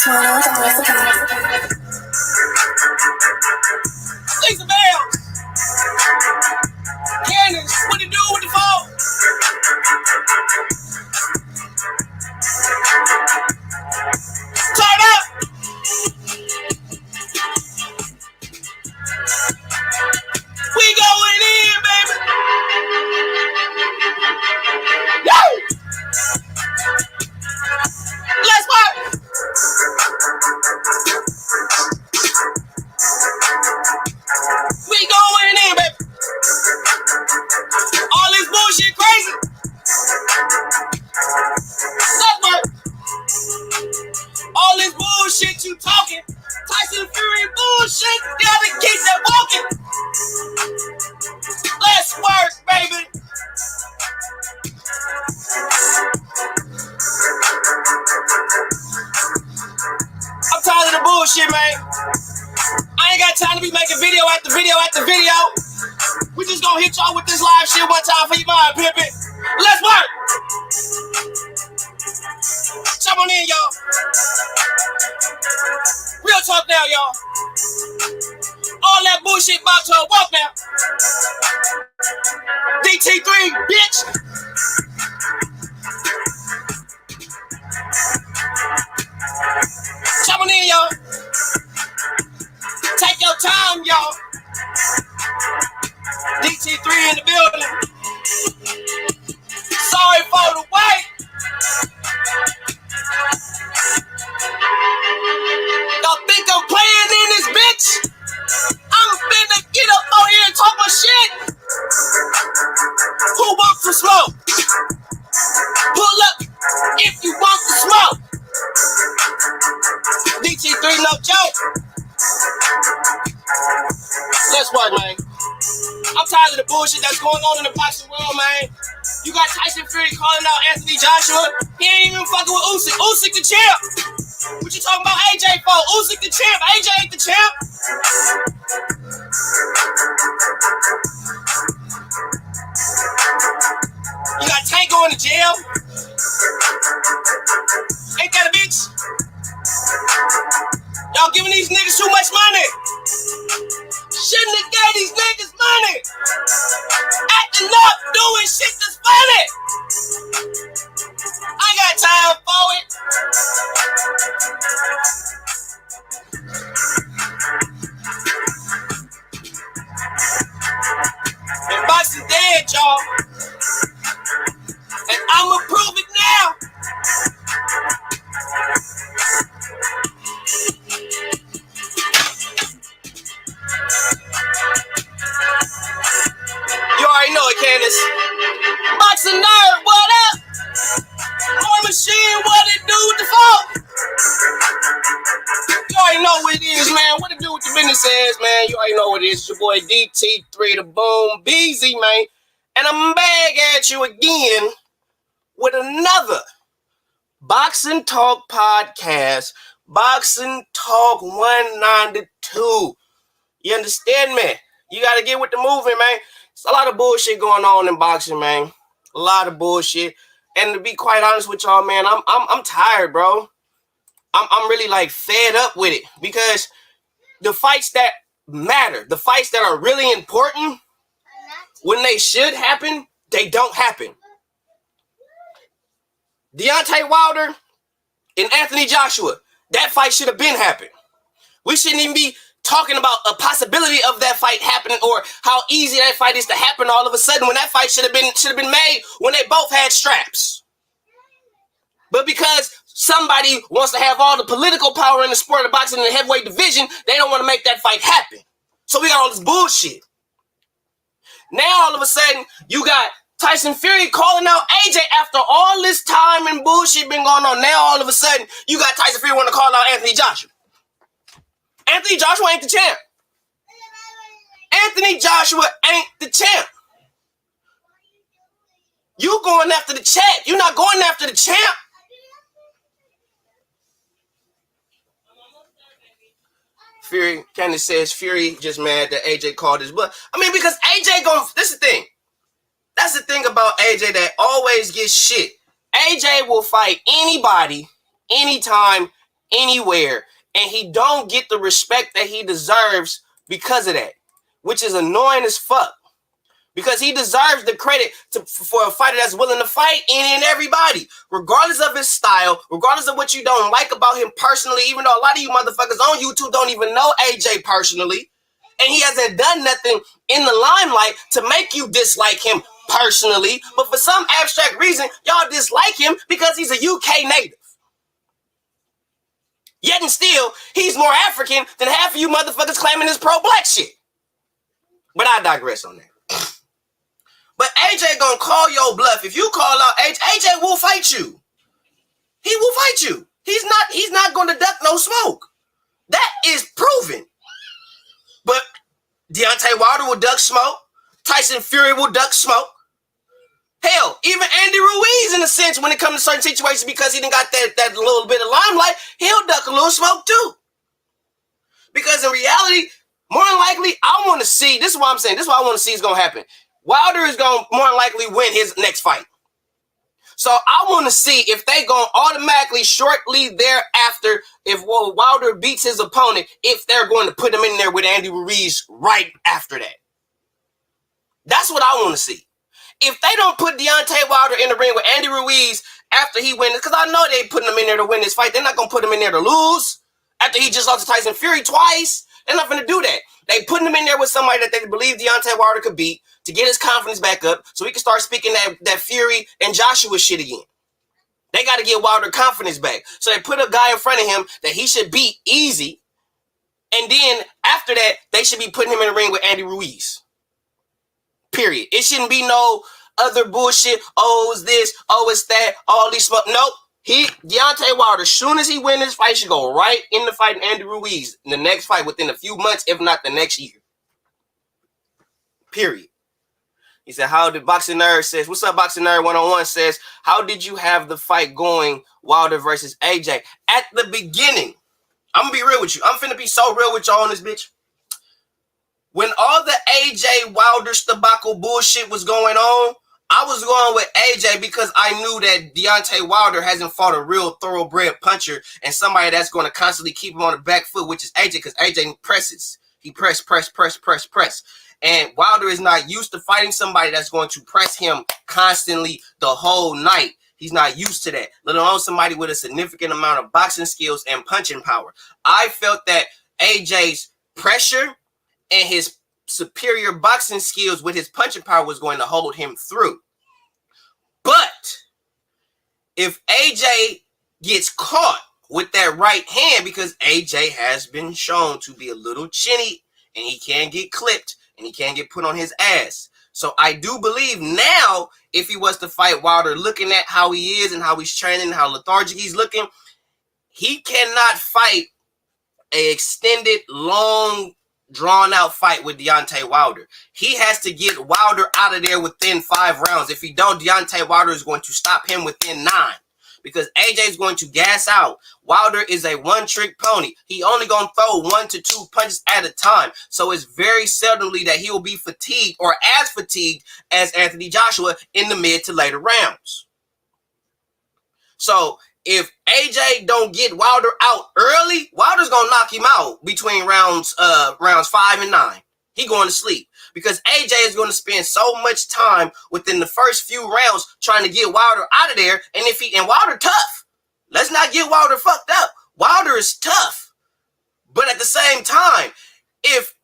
Lisa Bell. Candace, what you do with the phone? Turn up. We going in, baby. Yo! Let's work. We going in, baby. All this bullshit crazy. Let's work. All this bullshit you talking. Tyson Fury bullshit. Gotta keep that walking. Let's work, baby. I'm tired of the bullshit, man. I ain't got time to be making video after video after video. We just gonna hit y'all with this live shit one time for your mind, pimpin'. Let's work. Jump on in, y'all. Real talk now, y'all. All that bullshit about to walk now. DT3, bitch. Jump on in, y'all. Take your time, y'all. DT3 in the building. Sorry for the wait. Y'all think I'm playing in this bitch? I'm finna get up on here and talk my shit. Who wants some smoke? Pull up if you want the smoke. DT3 no joke. Let's work, man. I'm tired of the bullshit that's going on in the boxing world, man. You got Tyson Fury calling out Anthony Joshua. He ain't even fucking with Usyk. Usyk the champ. What you talking about AJ for? Usyk the champ. AJ ain't the champ. You got Tank going to jail. Ain't that a bitch? Y'all giving these niggas too much money. Shouldn't have gave these niggas money. Acting up, doing shit that's funny. I got time for it. And boxing dead, y'all. And I'ma prove it now. You already know it, Candace. Boxing nerd, what up? More machine, what it do with the phone? You already know what it is, man. What it do with the business is, man. You already know what it is. It's your boy DT3 the Boom BZ, man. And I'm back at you again with another Boxing Talk podcast. Boxing Talk 192. You understand me? You got to get with the movement, man. It's a lot of bullshit going on in boxing, man. A lot of bullshit. And to be quite honest with y'all, man, I'm tired, bro. I'm really like fed up with it because the fights that matter, the fights that are really important, when they should happen, they don't happen. Deontay Wilder and Anthony Joshua, that fight should have been happened. We shouldn't even be talking about a possibility of that fight happening or how easy that fight is to happen all of a sudden when that fight should have been made when they both had straps. But because somebody wants to have all the political power in the sport of boxing in the heavyweight division, they don't want to make that fight happen. So we got all this bullshit. Now all of a sudden you got Tyson Fury calling out AJ after all this time and bullshit been going on. Now all of a sudden you got Tyson Fury want to call out Anthony Joshua. Anthony Joshua ain't the champ. Anthony Joshua ain't the champ. You going after the champ. You're not going after the champ. Fury, Candace says Fury just mad that AJ called his butt. I mean, because AJ this is the thing. That's the thing about AJ that always gets shit. AJ will fight anybody, anytime, anywhere, and he don't get the respect that he deserves because of that, which is annoying as fuck. Because he deserves the credit for a fighter that's willing to fight any and everybody, regardless of his style, regardless of what you don't like about him personally, even though a lot of you motherfuckers on YouTube don't even know AJ personally, and he hasn't done nothing in the limelight to make you dislike him personally, but for some abstract reason, y'all dislike him because he's a UK native. Yet and still, he's more African than half of you motherfuckers claiming this pro-black shit. But I digress on that. But AJ gonna call your bluff. If you call out AJ will fight you. He will fight you. He's not gonna duck no smoke. That is proven. But Deontay Wilder will duck smoke. Tyson Fury will duck smoke. Hell, even Andy Ruiz, in a sense, when it comes to certain situations, because he done got that little bit of limelight, he'll duck a little smoke too. Because in reality, more than likely, I want to see, this is what I'm saying, this is what I want to see is going to happen. Wilder is going to more than likely win his next fight. So I want to see if they going to automatically, shortly thereafter, if Wilder beats his opponent, if they're going to put him in there with Andy Ruiz right after that. That's what I want to see. If they don't put Deontay Wilder in the ring with Andy Ruiz after he wins, because I know they putting him in there to win this fight, they're not going to put him in there to lose. After he just lost to Tyson Fury twice, they're not going to do that. They putting him in there with somebody that they believe Deontay Wilder could beat to get his confidence back up so he can start speaking that Fury and Joshua shit again. They got to get Wilder confidence back. So they put a guy in front of him that he should beat easy, and then after that, they should be putting him in the ring with Andy Ruiz. Period. It shouldn't be no other bullshit. Oh, it's this. Oh, it's that. All these smoke. Nope. Deontay Wilder, as soon as he wins this fight, should go right in the fight with Andy Ruiz in the next fight within a few months, if not the next year. Period. He said, how did Boxing Nerd says, what's up, Boxing Nerd 101 says, how did you have the fight going, Wilder versus AJ? At the beginning, I'm going to be real with you. I'm finna be so real with y'all on this bitch. When all the AJ Wilder Stabako bullshit was going on, I was going with AJ because I knew that Deontay Wilder hasn't fought a real thoroughbred puncher and somebody that's going to constantly keep him on the back foot, which is AJ, because AJ presses. He press. And Wilder is not used to fighting somebody that's going to press him constantly the whole night. He's not used to that, let alone somebody with a significant amount of boxing skills and punching power. I felt that AJ's pressure and his superior boxing skills with his punching power was going to hold him through. But if AJ gets caught with that right hand, because AJ has been shown to be a little chinny and he can get clipped and he can get put on his ass. So I do believe now, if he was to fight Wilder, looking at how he is and how he's training and how lethargic he's looking, he cannot fight an extended, long, drawn-out fight with Deontay Wilder. He has to get Wilder out of there within 5 rounds. If he don't, Deontay Wilder is going to stop him within 9. Because AJ is going to gas out. Wilder is a one-trick pony. He only going to throw 1 to 2 punches at a time. So it's very seldomly that he will be fatigued or as fatigued as Anthony Joshua in the mid to later rounds. So if AJ don't get Wilder out early, Wilder's going to knock him out between rounds 5 and 9. He going to sleep. Because AJ is going to spend so much time within the first few rounds trying to get Wilder out of there. And Wilder tough. Let's not get Wilder fucked up. Wilder is tough. But at the same time, if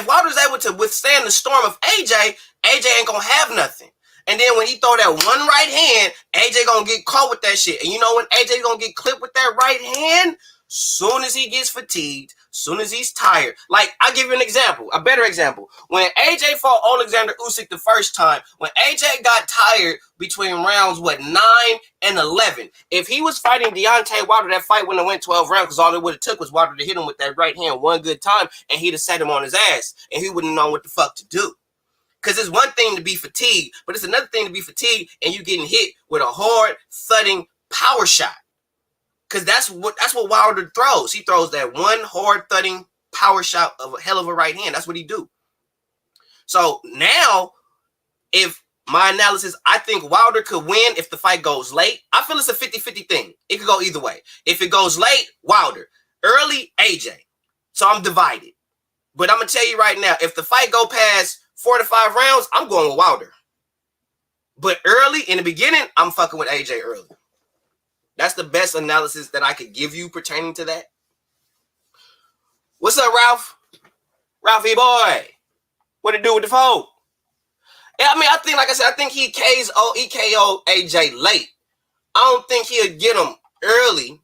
Wilder's able to withstand the storm of AJ ain't gonna have nothing. And then when he throw that one right hand, AJ gonna get caught with that shit. And you know when AJ gonna get clipped with that right hand? Soon as he gets fatigued, soon as he's tired. Like, I'll give you an example, a better example. When AJ fought Alexander Usyk the first time, when AJ got tired between rounds, 9 and 11, if he was fighting Deontay Wilder, that fight wouldn't have went 12 rounds because all it would have took was Wilder to hit him with that right hand one good time, and he'd have set him on his ass, and he wouldn't know what the fuck to do. Because it's one thing to be fatigued, but it's another thing to be fatigued and you getting hit with a hard, thudding power shot. Because that's what Wilder throws. He throws that one hard, thudding power shot of a hell of a right hand. That's what he do. So now, if my analysis, I think Wilder could win if the fight goes late. I feel it's a 50-50 thing. It could go either way. If it goes late, Wilder. Early, AJ. So I'm divided. But I'm going to tell you right now, if the fight go past 4 to 5 rounds, I'm going with Wilder. But early, in the beginning, I'm fucking with AJ early. That's the best analysis that I could give you pertaining to that. What's up, Ralph? Ralphie boy. What it do with the folk? Yeah, I mean, I think, like I said, I think he KO AJ late. I don't think he'll get him early.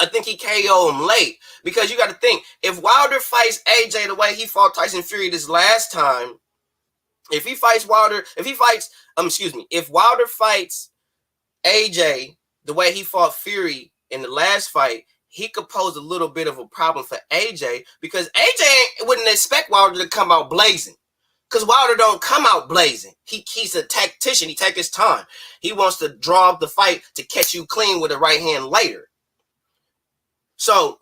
I think he KO him late. Because you got to think, if Wilder fights AJ the way he fought Tyson Fury this last time, if Wilder fights AJ the way he fought Fury in the last fight, he could pose a little bit of a problem for AJ because AJ wouldn't expect Wilder to come out blazing. Because Wilder don't come out blazing. He's a tactician. He takes his time. He wants to draw up the fight to catch you clean with a right hand later. So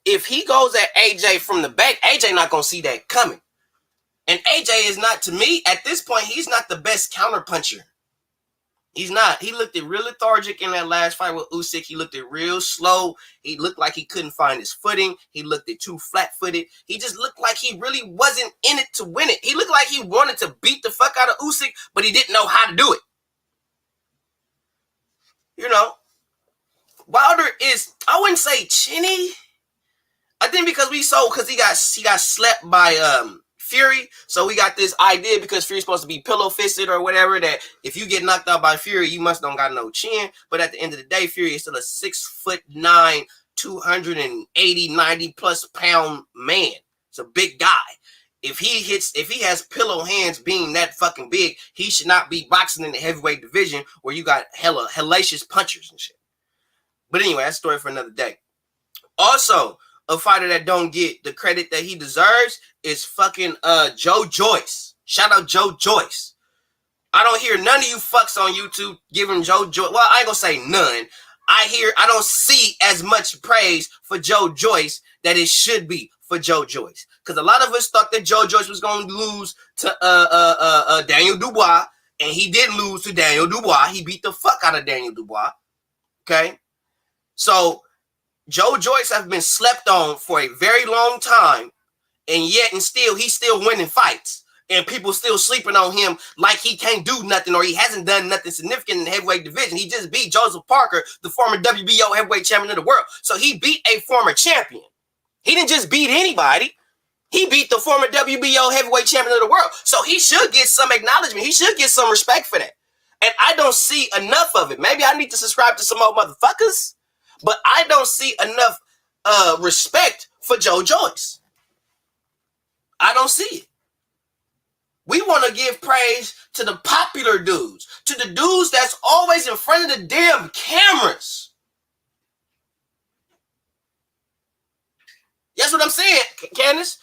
if he goes at AJ from the back, AJ not going to see that coming. And AJ is not, to me, at this point, he's not the best counterpuncher. He's not. He looked real lethargic in that last fight with Usyk. He looked real slow. He looked like he couldn't find his footing. He looked too flat-footed. He just looked like he really wasn't in it to win it. He looked like he wanted to beat the fuck out of Usyk, but he didn't know how to do it. You know, Wilder is, I wouldn't say chinny. I think because he got slept by Fury, so we got this idea because Fury's supposed to be pillow fisted or whatever that if you get knocked out by Fury, you must don't got no chin. But at the end of the day, Fury is still a 6'9", 280, 90 plus pound man. It's a big guy. If he has pillow hands being that fucking big, he should not be boxing in the heavyweight division where you got hella hellacious punchers and shit. But anyway, that's a story for another day. Also, a fighter that don't get the credit that he deserves is fucking Joe Joyce. Shout out Joe Joyce. I don't hear none of you fucks on YouTube giving Joe Joyce. Well, I ain't gonna say none. I don't see as much praise for Joe Joyce that it should be for Joe Joyce. Because a lot of us thought that Joe Joyce was gonna lose to Daniel Dubois, and he did lose to Daniel Dubois. He beat the fuck out of Daniel Dubois. Okay? So Joe Joyce has been slept on for a very long time, and still he's still winning fights, and people still sleeping on him like he can't do nothing or he hasn't done nothing significant in the heavyweight division. He just beat Joseph Parker, the former WBO heavyweight champion of the world. So he beat a former champion. He didn't just beat anybody. He beat the former WBO heavyweight champion of the world. So he should get some acknowledgement. He should get some respect for that. And I don't see enough of it. Maybe I need to subscribe to some more motherfuckers. But I don't see enough respect for Joe Joyce. I don't see it. We want to give praise to the popular dudes, to the dudes that's always in front of the damn cameras. That's what I'm saying, Candace.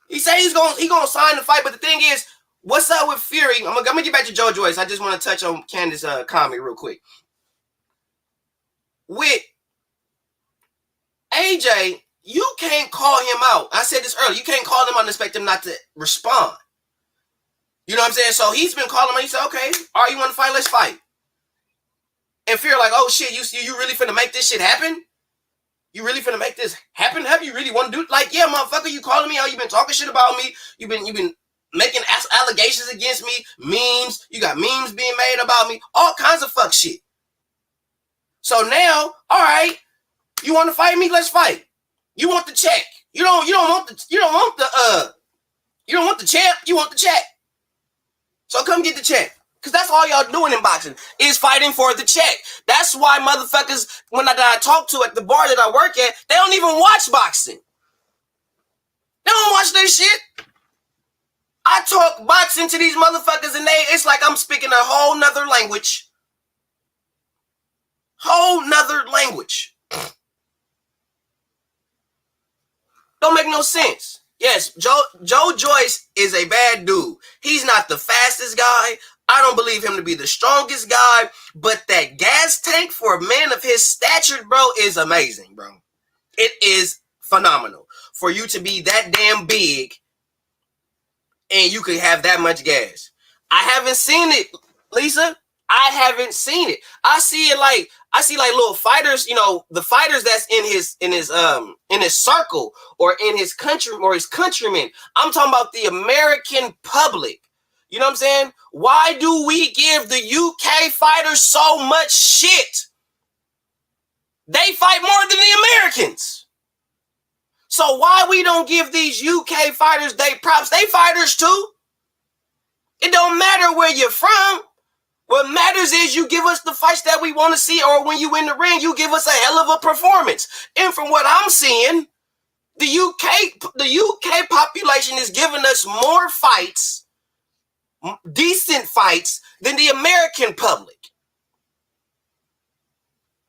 He said he's gonna sign the fight, but the thing is, what's up with Fury? I'm gonna get back to Joe Joyce. I just want to touch on Candace's comment real quick. With AJ, you can't call him out. I said this earlier. You can't call him out and expect him not to respond. You know what I'm saying? So he's been calling him. He said, okay, all right, you want to fight? Let's fight. And Fury like, oh shit, you really finna make this shit happen? You really finna make this happen? Have you really want to do it? Like, yeah, motherfucker, you calling me out. You been talking shit about me. You've been making allegations against me. Memes. You got memes being made about me. All kinds of fuck shit. So now, all right, you want to fight me? Let's fight. You want the check. You don't want the champ. You want the check. So come get the check. Because that's all y'all doing in boxing is fighting for the check. That's why motherfuckers, when I talk to at the bar that I work at, they don't even watch boxing. They don't watch that shit. I talk boxing to these motherfuckers and it's like I'm speaking a whole nother language. Whole nother language. Don't make no sense. Yes, Joe Joyce is a bad dude. He's not the fastest guy. I don't believe him to be the strongest guy. But that gas tank for a man of his stature, bro, is amazing, bro. It is phenomenal. For you to be that damn big and you could have that much gas. I haven't seen it, Lisa. I haven't seen it. I see like little fighters, you know, the fighters that's in his circle or in his country or his countrymen. I'm talking about the American public. You know what I'm saying? Why do we give the UK fighters so much shit? They fight more than the Americans. So why we don't give these UK fighters they props? They fighters too. It don't matter where you're from. What matters is you give us the fights that we want to see, or when you in the ring, you give us a hell of a performance. And from what I'm seeing, the UK population is giving us more fights, decent fights, than the American public.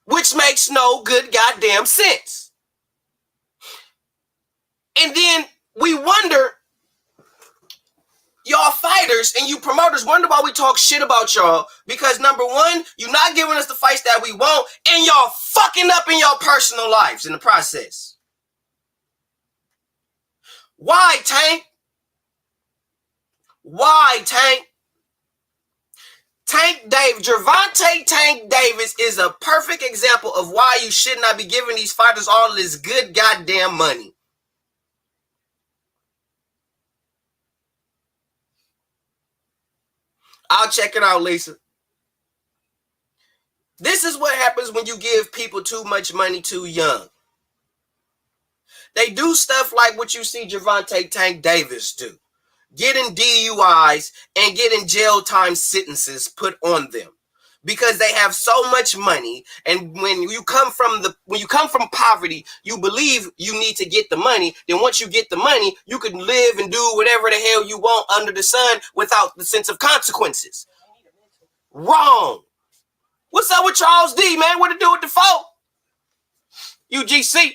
Which makes no good goddamn sense. And then we wonder, y'all fighters and you promoters wonder why we talk shit about y'all, because number one, you're not giving us the fights that we want, and y'all fucking up in your personal lives in the process. Why, Tank? Why, Tank? Gervonta Tank Davis is a perfect example of why you should not be giving these fighters all this good goddamn money. I'll check it out, Lisa. This is what happens when you give people too much money too young. They do stuff like what you see Gervonta Tank Davis do. Getting DUIs and getting jail time sentences put on them. Because they have so much money, and when you come from poverty, you believe you need to get the money. Then once you get the money, you can live and do whatever the hell you want under the sun without the sense of consequences. Wrong. What's up with Charles D, man? What to do with the folk? UGC.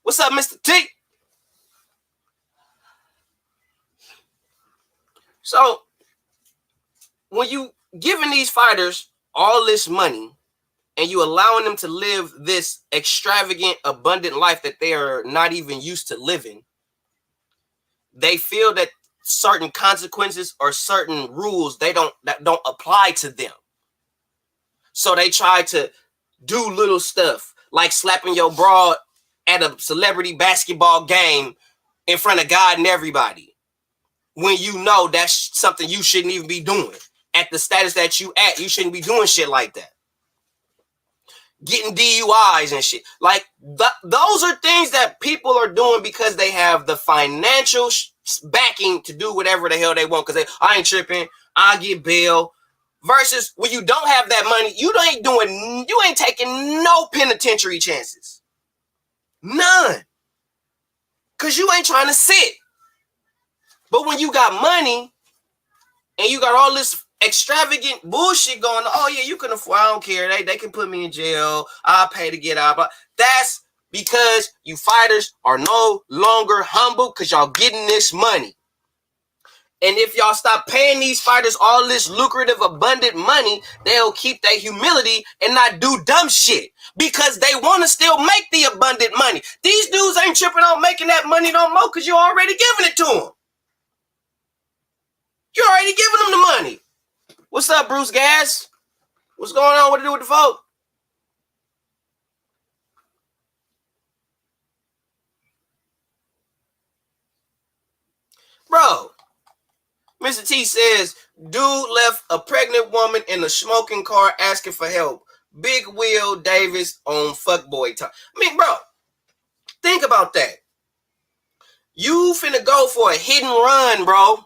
What's up, Mr. T? So, when you giving these fighters all this money and you allowing them to live this extravagant, abundant life that they are not even used to living, they feel that certain consequences or certain rules that don't apply to them. So they try to do little stuff like slapping your broad at a celebrity basketball game in front of God and everybody, when you know that's something you shouldn't even be doing. At the status that you at, you shouldn't be doing shit like that. Getting DUIs and shit. Like, those are things that people are doing because they have the financial backing to do whatever the hell they want. Because I ain't tripping, I get bail. Versus when you don't have that money, you ain't taking no penitentiary chances. None. Because you ain't trying to sit. But when you got money and you got all this extravagant bullshit going on, oh yeah, you can afford, I don't care, they can put me in jail, I'll pay to get out. But that's because you fighters are no longer humble because y'all getting this money. And if y'all stop paying these fighters all this lucrative, abundant money, they'll keep their humility and not do dumb shit because they want to still make the abundant money. These dudes ain't tripping on making that money no more because you're already giving it to them. You're already giving them the money. What's up, Bruce Gas? What's going on? What to do with the folk? Bro, Mr. T says, dude left a pregnant woman in a smoking car asking for help. Big Will Davis on fuckboy time. I mean, bro, think about that. You finna go for a hit and run, bro.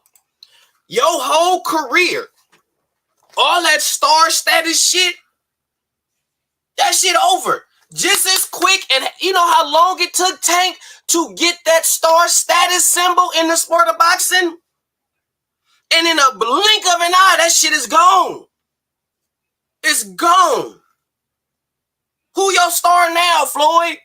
Your whole career, all that star status shit, that shit over. Just as quick, and you know how long it took Tank to get that star status symbol in the sport of boxing? And in a blink of an eye, that shit is gone. It's gone. Who your star now, Floyd?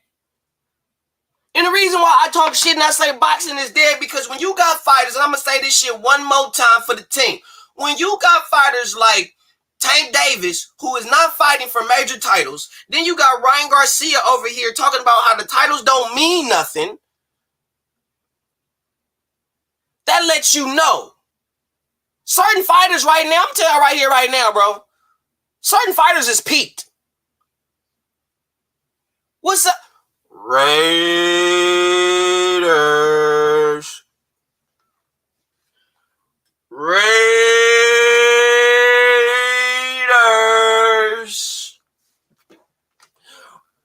And the reason why I talk shit and I say boxing is dead, because when you got fighters, and I'm going to say this shit one more time for the team. When you got fighters like Tank Davis, who is not fighting for major titles, then you got Ryan Garcia over here talking about how the titles don't mean nothing. That lets you know Certain fighters right now, I'm telling you right here, right now, bro. Certain fighters is peaked. What's up? Raiders. Raiders.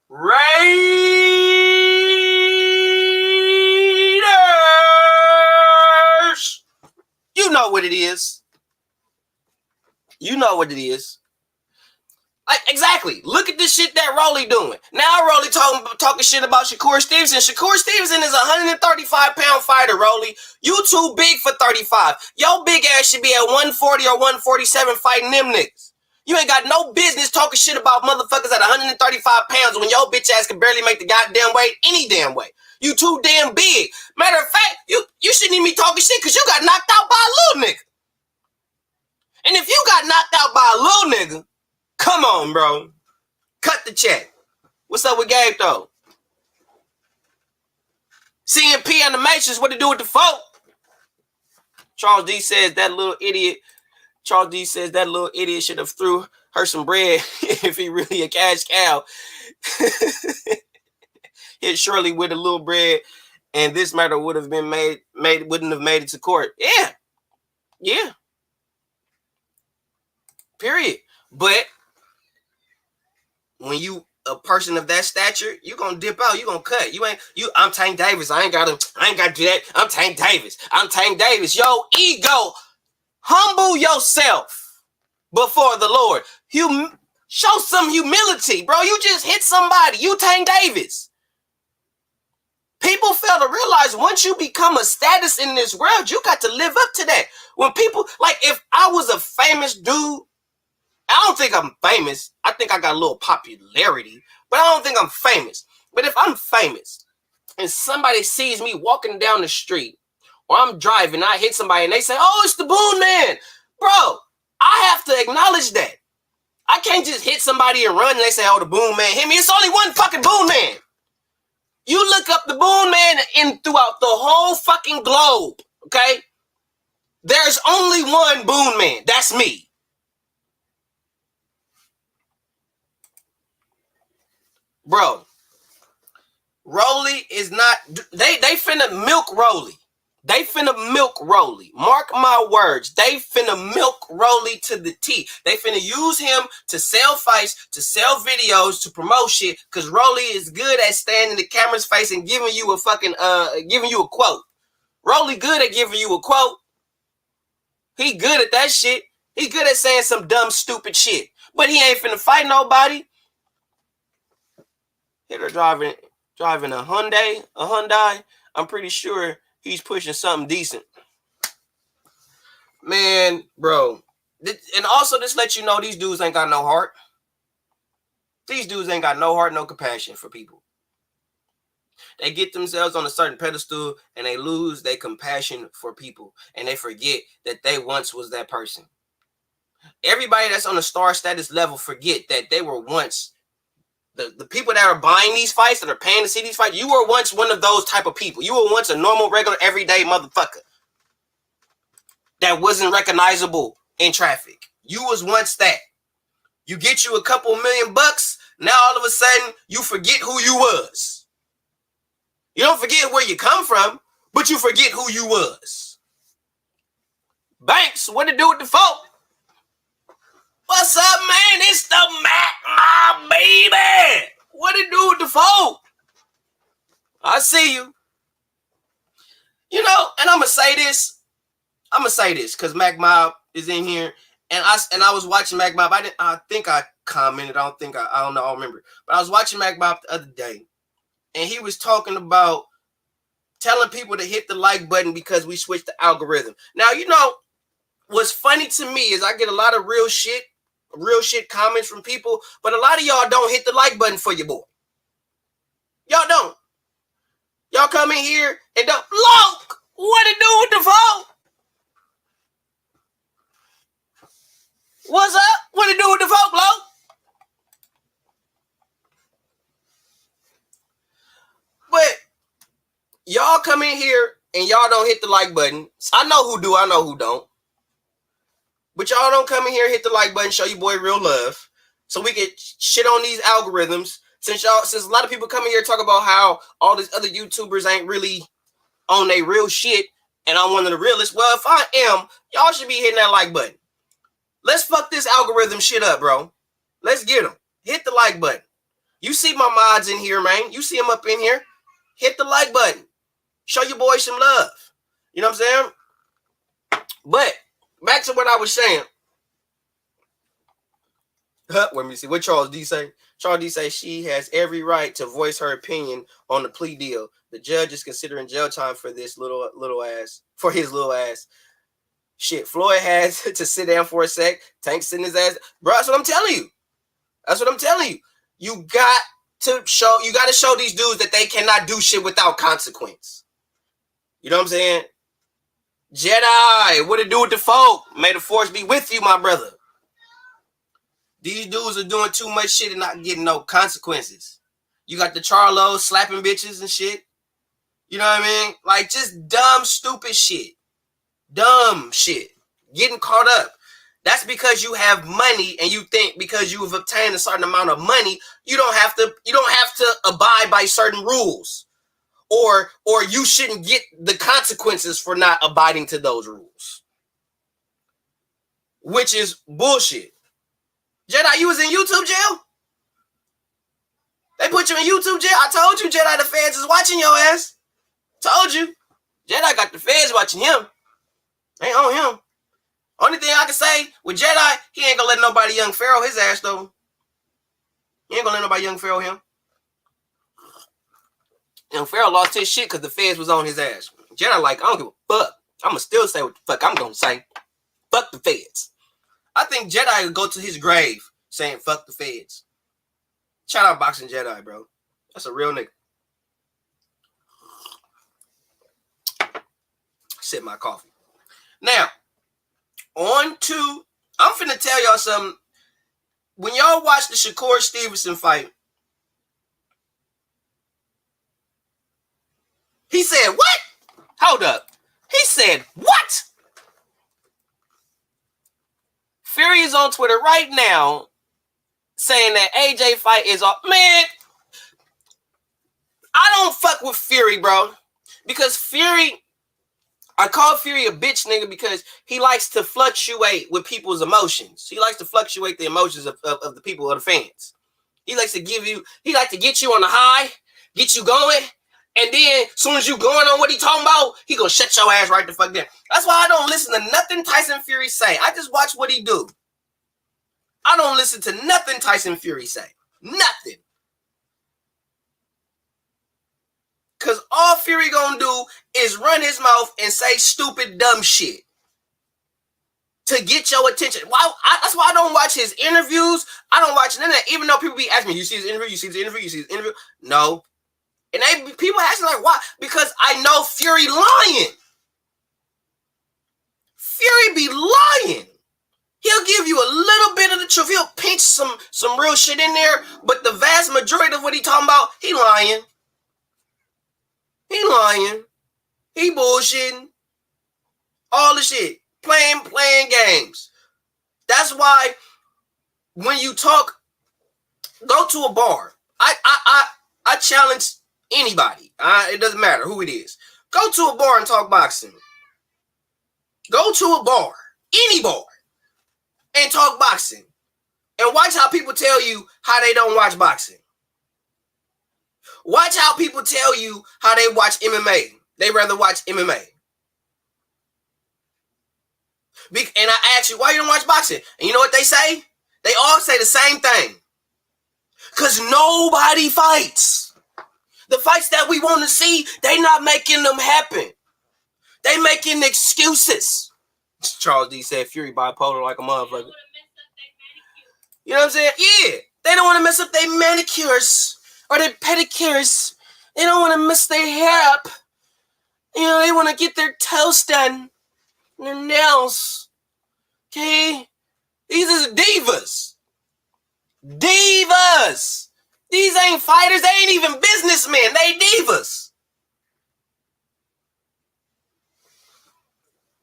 Raiders. You know what it is. You know what it is. Like, exactly. Look at this shit that Rolly doing. Now Rolly talking shit about Shakur Stevenson. Shakur Stevenson is a 135-pound fighter, Rolly. You too big for 35. Your big ass should be at 140 or 147 fighting them niggas. You ain't got no business talking shit about motherfuckers at 135 pounds when your bitch ass can barely make the goddamn weight any damn way. You too damn big. Matter of fact, you shouldn't even be talking shit because you got knocked out by a little nigga. And if you got knocked out by a little nigga, come on, bro. Cut the check. What's up with Gabe, though? CMP Animations, what to do with the folk? Charles D says that little idiot should have threw her some bread if he really a cash cow. Hit Shirley with a little bread, and this matter would have been wouldn't have made it to court. Yeah. Period. But when you a person of that stature, you gonna dip out, you gonna cut. I'm Tank Davis. I ain't gotta do that. I'm Tank Davis. Yo, ego. Humble yourself before the Lord. Show some humility, bro. You just hit somebody. You Tank Davis. People fail to realize once you become a status in this world, you got to live up to that. When people, like, if I was a famous dude, I don't think I'm famous. I think I got a little popularity, but I don't think I'm famous. But if I'm famous and somebody sees me walking down the street or I'm driving, I hit somebody and they say, oh, it's the Boon Man. Bro, I have to acknowledge that. I can't just hit somebody and run and they say, oh, the Boon Man hit me. It's only one fucking Boon Man. You look up the Boon Man throughout the whole fucking globe, okay? There's only one Boon Man. That's me. Bro, Rolly is not, they finna milk Rolly. They finna milk Rolly. Mark my words. They finna milk Rolly to the T. They finna use him to sell fights, to sell videos, to promote shit, because Rolly is good at standing in the camera's face and giving you a quote. Rolly good at giving you a quote. He good at that shit. He good at saying some dumb, stupid shit. But he ain't finna fight nobody. Hit her driving a Hyundai. I'm pretty sure he's pushing something decent. Man, bro. And also, this lets you know these dudes ain't got no heart. These dudes ain't got no heart, no compassion for people. They get themselves on a certain pedestal and they lose their compassion for people. And they forget that they once was that person. Everybody that's on the star status level forget that they were once the people that are buying these fights, that are paying to see these fights. You were once one of those type of people. You were once a normal, regular, everyday motherfucker that wasn't recognizable in traffic. You was once that. You get you a couple $1,000,000, now all of a sudden you forget who you was. You don't forget where you come from, but you forget who you was. Banks, what to do with the folk? What's up, man? It's the Mac, my baby. What to do with the folk? I see you. You know, and I'm gonna say this because Mac Mob is in here, and I was watching Mac Mob. I think I commented. I don't know. I don't remember. But I was watching Mac Mob the other day, and he was talking about telling people to hit the like button because we switched the algorithm. Now, you know, what's funny to me is I get a lot of real shit comments from people, but a lot of y'all don't hit the like button for your boy. Y'all don't. Y'all come in here and don't. Look, what to do with the phone? What's up? What to do with the folk, Lo? But y'all come in here and y'all don't hit the like button. I know who do, I know who don't. But y'all don't come in here, hit the like button, show your boy real love, so we can shit on these algorithms. Since a lot of people come in here talk about how all these other YouTubers ain't really on their real shit, and I'm one of the realest. Well, if I am, y'all should be hitting that like button. Let's fuck this algorithm shit up, bro. Let's get them. Hit the like button. You see my mods in here, man. You see them up in here. Hit the like button. Show your boy some love. You know what I'm saying? But back to what I was saying. Let me see. What Charles D say? Charles D say she has every right to voice her opinion on the plea deal. The judge is considering jail time for this little ass. Shit, Floyd had to sit down for a sec. Tank sitting his ass. Bro, that's what I'm telling you. You got to show these dudes that they cannot do shit without consequence. You know what I'm saying? Jedi, what it do with the folk? May the force be with you, my brother. These dudes are doing too much shit and not getting no consequences. You got the Charlos slapping bitches and shit. You know what I mean? Like, just dumb, stupid shit. Dumb shit. Getting caught up. That's because you have money and you think because you have obtained a certain amount of money, you don't have to abide by certain rules. Or you shouldn't get the consequences for not abiding to those rules. Which is bullshit. Jedi, you was in YouTube jail? They put you in YouTube jail? I told you, Jedi, the feds is watching your ass. Told you. Jedi got the feds watching him. Ain't on him. Only thing I can say with Jedi, he ain't gonna let nobody young Pharaoh his ass, though. He ain't gonna let nobody young Pharaoh him. Young Pharaoh lost his shit because the feds was on his ass. Jedi like, I don't give a fuck. I'm gonna still say what the fuck I'm gonna say. Fuck the feds. I think Jedi would go to his grave saying fuck the feds. Shout out Boxing Jedi, bro. That's a real nigga. Sip my coffee. Now, I'm finna tell y'all something. When y'all watch the Shakur Stevenson fight, he said, what? Hold up. He said, what? Fury is on Twitter right now saying that AJ fight is off. Man, I don't fuck with Fury, bro. Because I call Fury a bitch nigga because he likes to fluctuate with people's emotions. He likes to fluctuate the emotions of the people, of the fans. He likes to get you on the high, get you going, and then as soon as you going on what he talking about, he gonna shut your ass right the fuck down. That's why I don't listen to nothing Tyson Fury say. I just watch what he do. I don't listen to nothing Tyson Fury say. Nothing. Because all Fury gonna do is run his mouth and say stupid, dumb shit to get your attention. That's why I don't watch his interviews. I don't watch none of that. Even though people be asking me, you see his interview? You see his interview? You see his interview? No. And people asking like, why? Because I know Fury lying. Fury be lying. He'll give you a little bit of the truth. He'll pinch some real shit in there, but the vast majority of what he talking about, he lying. He lying. He bullshitting. All the shit. Playing games. That's why when you talk, go to a bar. I challenge anybody. It doesn't matter who it is. Go to a bar and talk boxing. Go to a bar. Any bar. And talk boxing. And watch how people tell you how they don't watch boxing. Watch how people tell you how they watch MMA. They rather watch MMA. And I ask you, why you don't watch boxing? And you know what they say? They all say the same thing. Because nobody fights. The fights that we want to see, they not making them happen. They making excuses. Charles D said Fury bipolar like a motherfucker. You know what I'm saying? Yeah. They don't want to mess up their manicures or their pedicures. They don't want to mess their hair up. You know, they want to get their toes done. Their nails. Okay? These are divas. Divas. These ain't fighters. They ain't even businessmen. They divas.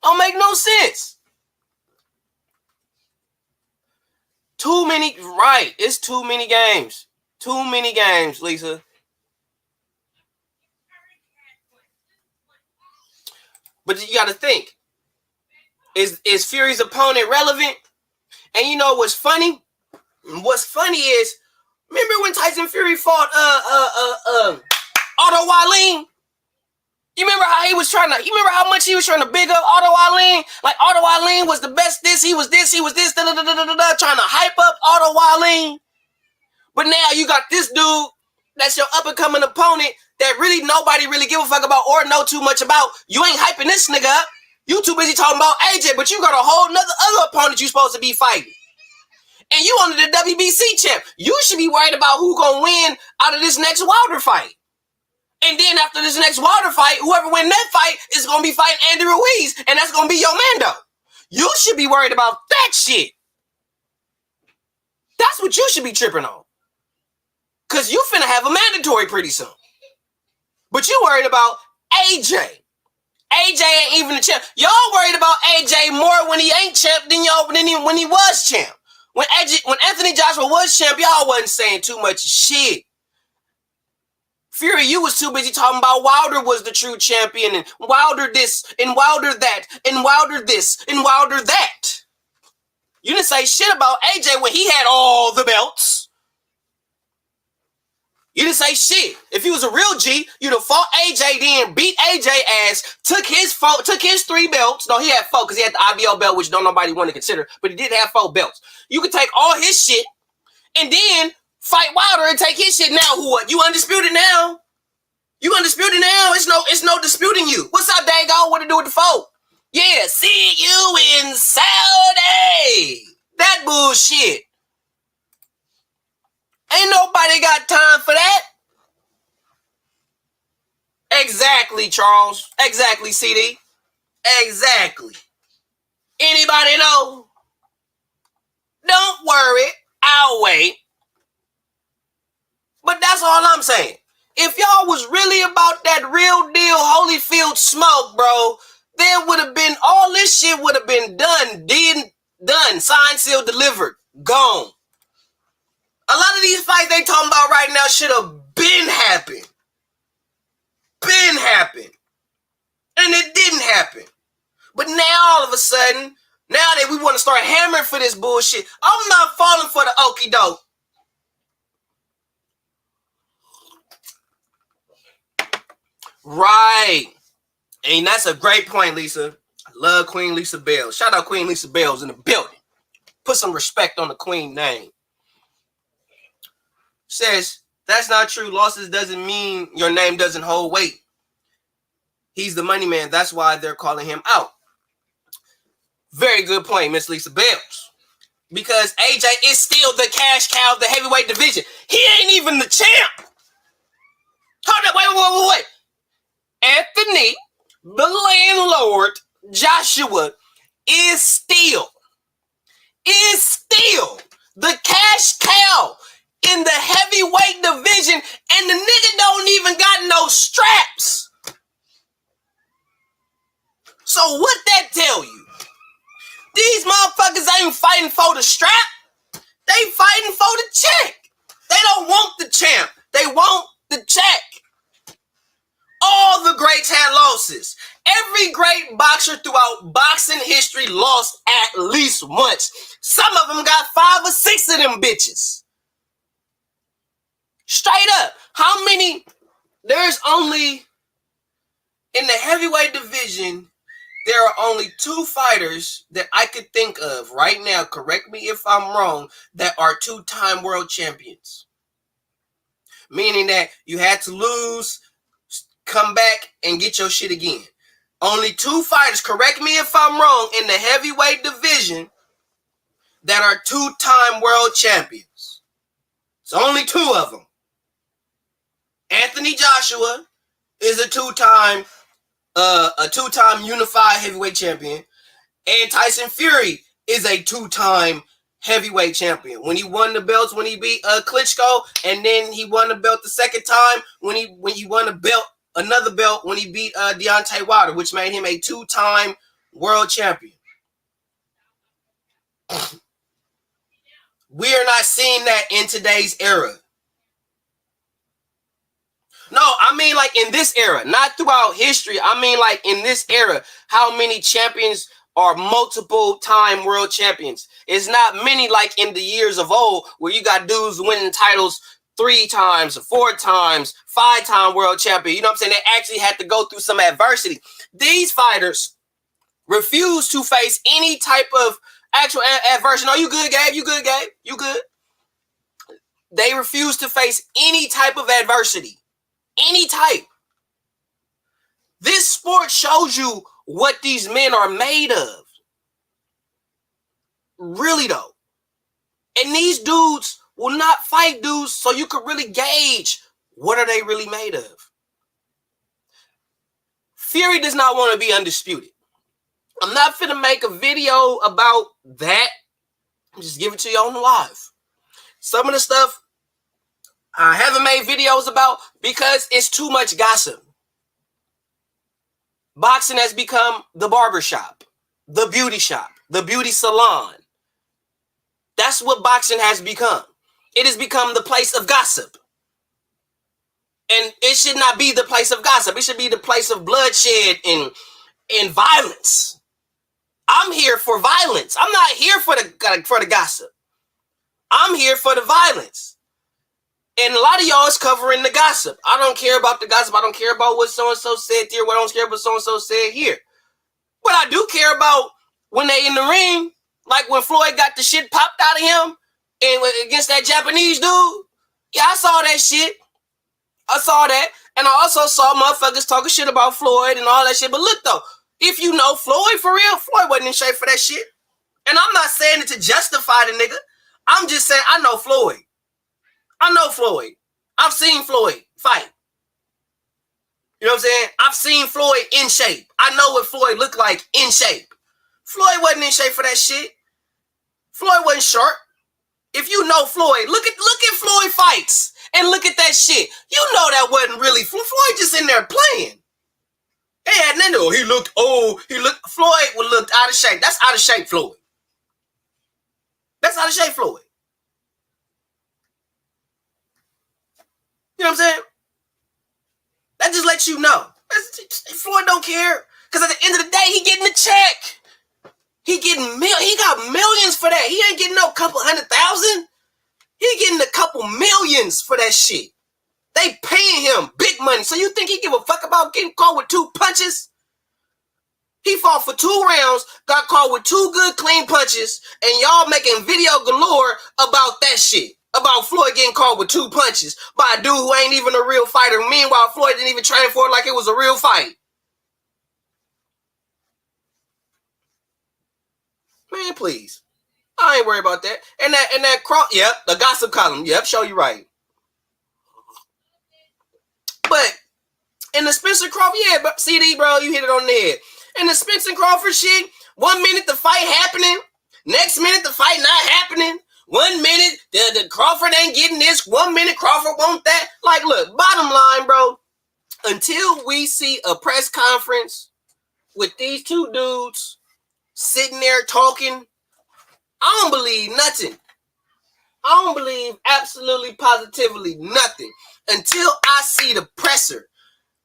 Don't make no sense. Too many, right? It's too many games. Too many games, Lisa. But you got to think: is Fury's opponent relevant? And you know what's funny? What's funny is, remember when Tyson Fury fought Otto Wallin? You remember how he was trying to? You remember how much he was trying to big up Otto Wallin? Like Otto Wallin was the best. He was this. Trying to hype up Otto Wallin. But now you got this dude that's your up and coming opponent that really nobody really give a fuck about or know too much about. You ain't hyping this nigga up. You too busy talking about AJ, but you got a whole other opponent you supposed to be fighting. And you under the WBC champ. You should be worried about who gonna win out of this next Wilder fight. And then after this next Wilder fight, whoever win that fight is gonna be fighting Andy Ruiz, and that's gonna be your Mando. You should be worried about that shit. That's what you should be tripping on. Cause you finna have a mandatory pretty soon. But you worried about AJ. AJ ain't even the champ. Y'all worried about AJ more when he ain't champ than when he was champ. When Anthony Joshua was champ, y'all wasn't saying too much shit. Fury, you was too busy talking about Wilder was the true champion and Wilder this and Wilder that and Wilder this and Wilder that. You didn't say shit about AJ when he had all the belts. You didn't say shit. If he was a real G, you'd have fought AJ then, beat AJ ass, took his 3 belts. No, he had 4 because he had the IBO belt, which don't nobody want to consider, but he did have 4 belts. You could take all his shit and then fight Wilder and take his shit. Now who what? You undisputed now? You undisputed now? It's no disputing you. What's up, Dago? What to do with the folk? Yeah, see you in Saudi. That bullshit. Ain't nobody got time for that. Exactly, Charles. Exactly, CD. Exactly. Anybody know? Don't worry. I'll wait. But that's all I'm saying. If y'all was really about that real deal Holyfield smoke, bro, there would have been, all this shit would have been done, signed, sealed, delivered, gone. A lot of these fights they talking about right now should have been happened. Been happened. And it didn't happen. But now all of a sudden, now that we want to start hammering for this bullshit, I'm not falling for the okie doke. Right. And that's a great point, Lisa. I love Queen Lisa Bell. Shout out Queen Lisa Bell's in the building. Put some respect on the Queen name. Says, that's not true. Losses doesn't mean your name doesn't hold weight. He's the money man. That's why they're calling him out. Very good point, Miss Lisa Bells. Because AJ is still the cash cow of the heavyweight division. He ain't even the champ. Hold up, wait. Anthony, the landlord, Joshua, is still the cash cow in the heavyweight division, and the nigga don't even got no straps. So what that tell you? These motherfuckers ain't fighting for the strap. They fighting for the check. They don't want the champ. They want the check. All the greats had losses. Every great boxer throughout boxing history lost at least once. Some of them got 5 or 6 of them bitches. Straight up. How many? There's only, in the heavyweight division, there are only 2 fighters that I could think of right now, correct me if I'm wrong, that are 2-time world champions. Meaning that you had to lose, come back, and get your shit again. Only 2 fighters, correct me if I'm wrong, in the heavyweight division that are 2-time world champions. It's only 2 of them. Anthony Joshua is a 2-time unified heavyweight champion, and Tyson Fury is a 2-time heavyweight champion. When he won the belts, when he beat Klitschko, and then he won the belt the second time when he won another belt when he beat Deontay Wilder, which made him a 2-time world champion. We are not seeing that in today's era. No, I mean like in this era, not throughout history. I mean like in this era, how many champions are multiple time world champions? It's not many like in the years of old where you got dudes winning titles 3 times, 4 times, 5-time world champion. You know what I'm saying? They actually had to go through some adversity. These fighters refuse to face any type of actual adversity. No, you good, Gabe? You good, Gabe? You good? They refuse to face any type of adversity. Any type. This sport shows you what these men are made of. Really though. And these dudes will not fight dudes so you can really gauge what are they really made of. Fury does not want to be undisputed. I'm not finna make a video about that. I'm just giving it to you on the live. Some of the stuff I haven't made videos about because it's too much gossip. Boxing has become the barbershop, the beauty shop, the beauty salon. That's what boxing has become. It has become the place of gossip. And it should not be the place of gossip. It should be the place of bloodshed and violence. I'm here for violence. I'm not here for the gossip. I'm here for the violence. And a lot of y'all is covering the gossip. I don't care about the gossip. I don't care about what so-and-so said here. What I don't care about so-and-so said here. What I do care about when they in the ring, like when Floyd got the shit popped out of him and against that Japanese dude. Yeah, I saw that shit. I saw that. And I also saw motherfuckers talking shit about Floyd and all that shit. But look, though, if you know Floyd for real, Floyd wasn't in shape for that shit. And I'm not saying it to justify the nigga. I'm just saying I know Floyd. I know Floyd. I've seen Floyd fight. You know what I'm saying? I've seen Floyd in shape. I know what Floyd looked like in shape. Floyd wasn't in shape for that shit. Floyd wasn't short. If you know Floyd, look at Floyd fights and look at that shit. You know that wasn't really Floyd just in there playing. They had nothing to do. He looked old. Floyd looked out of shape. That's out of shape Floyd. That's out of shape Floyd. You know what I'm saying? That just lets you know. Floyd don't care. Because at the end of the day, he getting a check. He got millions for that. He ain't getting no couple 100,000. He getting a couple millions for that shit. They paying him big money. So you think he give a fuck about getting caught with 2 punches? He fought for 2 rounds, got caught with 2 good clean punches, and y'all making video galore about that shit. About Floyd getting caught with 2 punches by a dude who ain't even a real fighter. Meanwhile, Floyd didn't even train for it like it was a real fight. Man, please. I ain't worried about that. And that yep, the gossip column. Yep, show you right. But in the Spencer Crawford, yeah, but CD, bro, you hit it on the head. In the Spencer Crawford shit, 1 minute the fight happening, next minute the fight not happening. 1 minute the Crawford ain't getting this. 1 minute Crawford want that. Like, look, bottom line, bro. Until we see a press conference with these 2 dudes sitting there talking, I don't believe nothing. I don't believe absolutely positively nothing until I see the presser.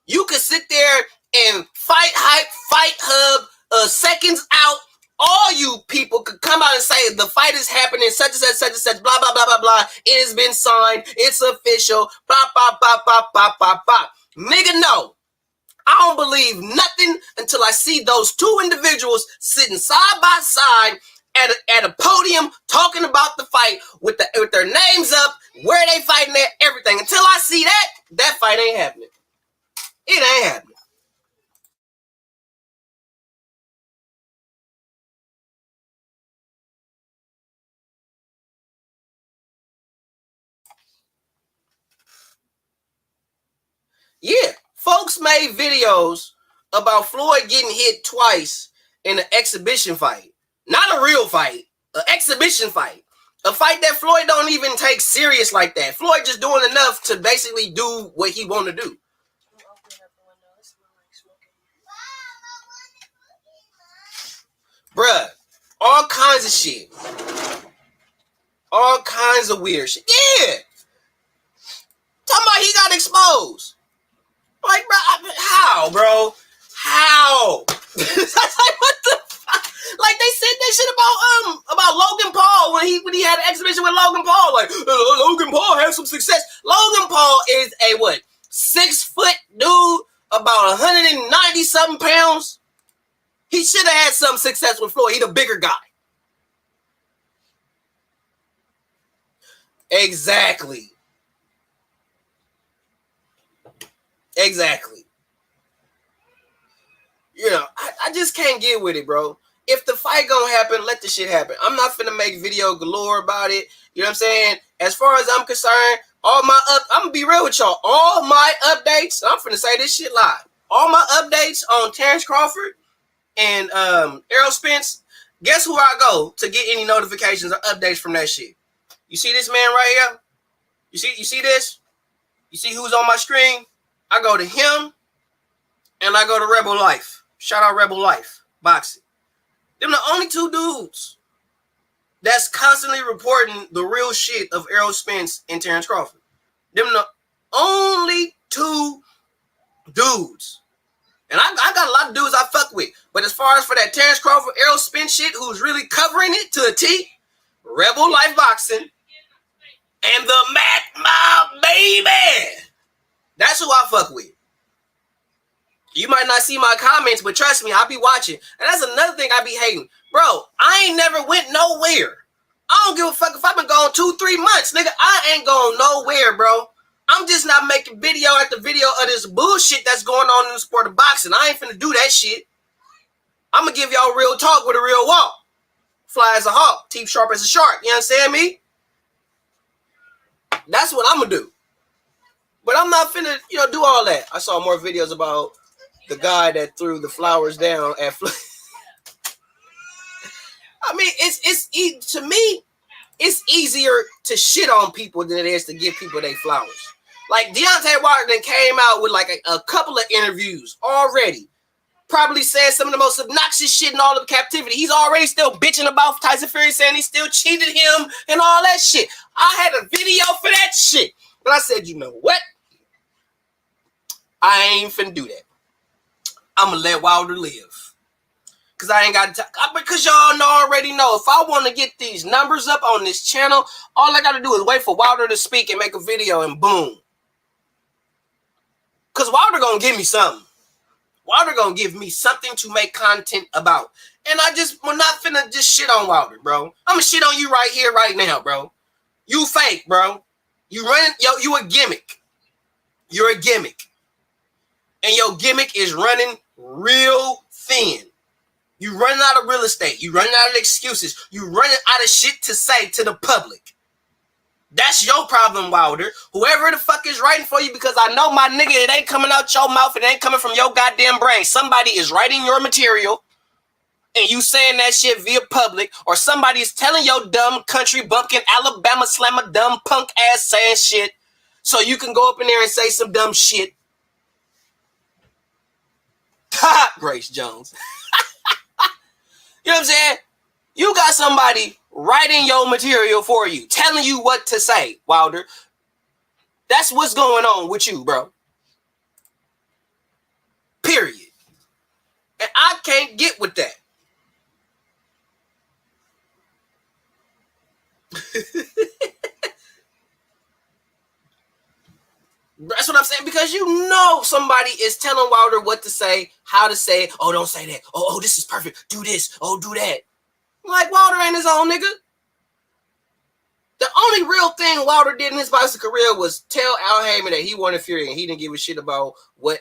You can sit there and fight hype, fight hub, seconds out. All you people could come out and say the fight is happening, such and such, blah, blah, blah, blah, blah. It has been signed. It's official. Blah, blah, blah, blah, blah, blah, blah. Nigga, no. I don't believe nothing until I see those 2 individuals sitting side by side at a podium talking about the fight with their names up, where they fighting at, everything. Until I see that fight ain't happening. It ain't happening. Yeah, folks made videos about Floyd getting hit twice in an exhibition fight. Not a real fight, an exhibition fight. A fight that Floyd don't even take serious like that. Floyd just doing enough to basically do what he want to do. Bruh, all kinds of shit. All kinds of weird shit. Yeah. Talking about he got exposed. Like, bro, how, bro? How? Like, what the fuck? Like, they said that shit about Logan Paul when he had an exhibition with Logan Paul. Like, Logan Paul had some success. Logan Paul is a what? 6 foot dude, about 190 something pounds. He should have had some success with Floyd. He the bigger guy. Exactly. You know, I just can't get with it, bro. If the fight gonna happen, let the shit happen. I'm not finna make video galore about it. You know what I'm saying? As far as I'm concerned, I'm gonna be real with y'all. All my updates, I'm finna say this shit live. All my updates on Terrence Crawford and Errol Spence, guess who I go to get any notifications or updates from that shit? You see this man right here? You see this? You see who's on my screen? I go to him and I go to Rebel Life. Shout out Rebel Life Boxing. Them the only two dudes that's constantly reporting the real shit of Errol Spence and Terrence Crawford. Them the only two dudes. And I got a lot of dudes I fuck with. But as far as for that Terrence Crawford, Errol Spence shit, who's really covering it to a T, Rebel Life Boxing, and the Mac Mob, baby. That's who I fuck with. You might not see my comments, but trust me, I be watching. And that's another thing I be hating. Bro, I ain't never went nowhere. I don't give a fuck if I've been gone 2-3 months, nigga. I ain't going nowhere, bro. I'm just not making video after video of this bullshit that's going on in the sport of boxing. I ain't finna do that shit. I'm gonna give y'all real talk with a real walk. Fly as a hawk, teeth sharp as a shark. You understand me? That's what I'm gonna do. But I'm not finna, do all that. I saw more videos about the guy that threw the flowers down at I mean, to me, it's easier to shit on people than it is to give people their flowers. Like Deontay Wilder came out with like a couple of interviews already. Probably said some of the most obnoxious shit in all of captivity. He's already still bitching about Tyson Fury, saying he still cheated him and all that shit. I had a video for that shit. But I said, you know what? I ain't finna do that. I'm gonna let Wilder live. Because I ain't got to because y'all already know. If I want to get these numbers up on this channel, all I got to do is wait for Wilder to speak and make a video and boom. Because Wilder gonna give me something. Wilder gonna give me something to make content about. And we're not finna just shit on Wilder, bro. I'm gonna shit on you right here, right now, bro. You fake, bro. You a gimmick. You're a gimmick. And your gimmick is running real thin. You running out of real estate. You running out of excuses. You running out of shit to say to the public. That's your problem, Wilder. Whoever the fuck is writing for you, because I know my nigga, it ain't coming out your mouth. It ain't coming from your goddamn brain. Somebody is writing your material and you saying that shit via public, or somebody is telling your dumb country bumpkin Alabama slammer dumb punk ass saying shit so you can go up in there and say some dumb shit. Grace Jones. You know what I'm saying? You got somebody writing your material for you, telling you what to say, Wilder. That's what's going on with you, bro. Period. And I can't get with that. That's what I'm saying, because somebody is telling Wilder what to say, how to say it. Oh, don't say that. Oh, this is perfect. Do this. Oh, do that. Like, Wilder ain't his own nigga. The only real thing Wilder did in his boxing career was tell Al Haymon that he wanted Fury and he didn't give a shit about what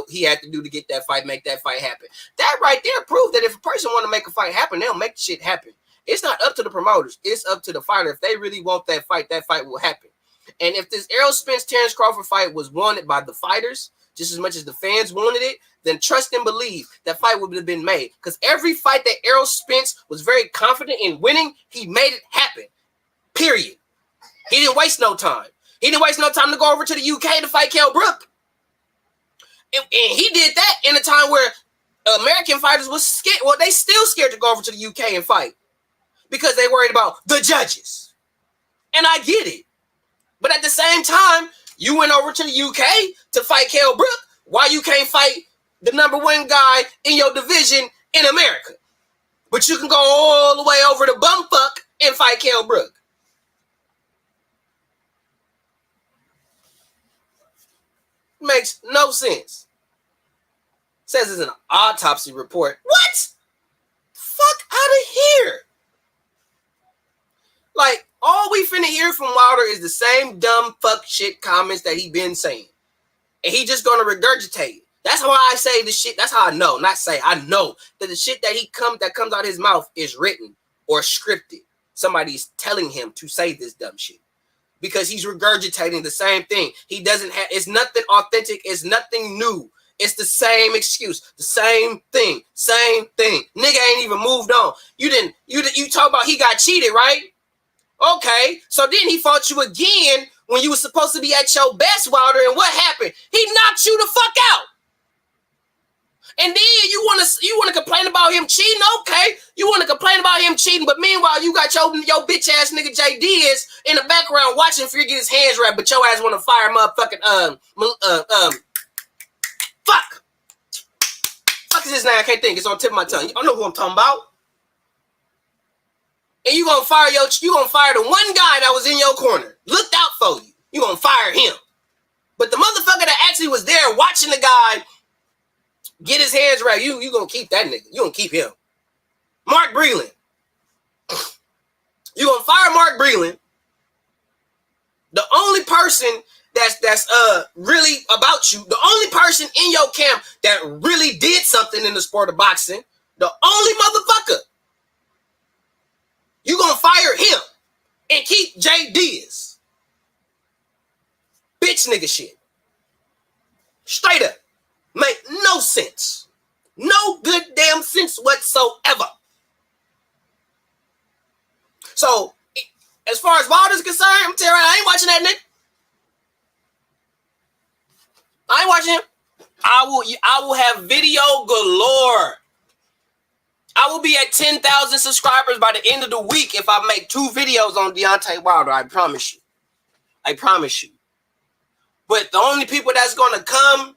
he had to do to get that fight, make that fight happen. That right there proved that if a person want to make a fight happen, they'll make shit happen. It's not up to the promoters. It's up to the fighter. If they really want that fight will happen. And if this Errol Spence Terrence Crawford fight was wanted by the fighters just as much as the fans wanted it, then trust and believe that fight would have been made. Because every fight that Errol Spence was very confident in winning, he made it happen. Period. He didn't waste no time. He didn't waste no time to go over to the UK to fight Kell Brook. And he did that in a time where American fighters was scared. Well, they still scared to go over to the UK and fight because they worried about the judges. And I get it. But at the same time, you went over to the UK to fight Kell Brook. Why you can't fight the #1 guy in your division in America? But you can go all the way over to bumfuck and fight Kell Brook. Makes no sense. Says it's an autopsy report. What? Fuck out of here. Like, all we finna hear from Wilder is the same dumb fuck shit comments that he been saying. And he just gonna regurgitate it. That's how I say the shit. That's how I know. Not say, I know that the shit that comes out of his mouth is written or scripted. Somebody's telling him to say this dumb shit. Because he's regurgitating the same thing. He doesn't have, it's nothing authentic, it's nothing new. It's the same excuse, the same thing. Nigga ain't even moved on. You talk about he got cheated, right? Okay, so then he fought you again when you were supposed to be at your best, Wilder, and what happened? He knocked you the fuck out. And then you wanna complain about him cheating? Okay, you wanna complain about him cheating, but meanwhile you got your bitch ass nigga J Diaz in the background watching for you to get his hands wrapped, but your ass wanna fire motherfucking fuck is his name? I can't think. It's on the tip of my tongue. I know who I'm talking about. And you gonna fire the one guy that was in your corner, looked out for you. You gonna fire him. But the motherfucker that actually was there watching the guy get his hands wrapped, you gonna keep that nigga. You gonna keep him. Mark Breland. You gonna fire Mark Breland. The only person that's really about you, the only person in your camp that really did something in the sport of boxing, the only motherfucker. You gonna fire him and keep J Diaz. Bitch nigga shit. Straight up. Make no sense. No good damn sense whatsoever. So, as far as Wilder's concerned, I'm telling you right now, I ain't watching that nigga. I ain't watching him. I will have video galore. I will be at 10,000 subscribers by the end of the week if I make 2 videos on Deontay Wilder. I promise you. I promise you. But the only people that's going to come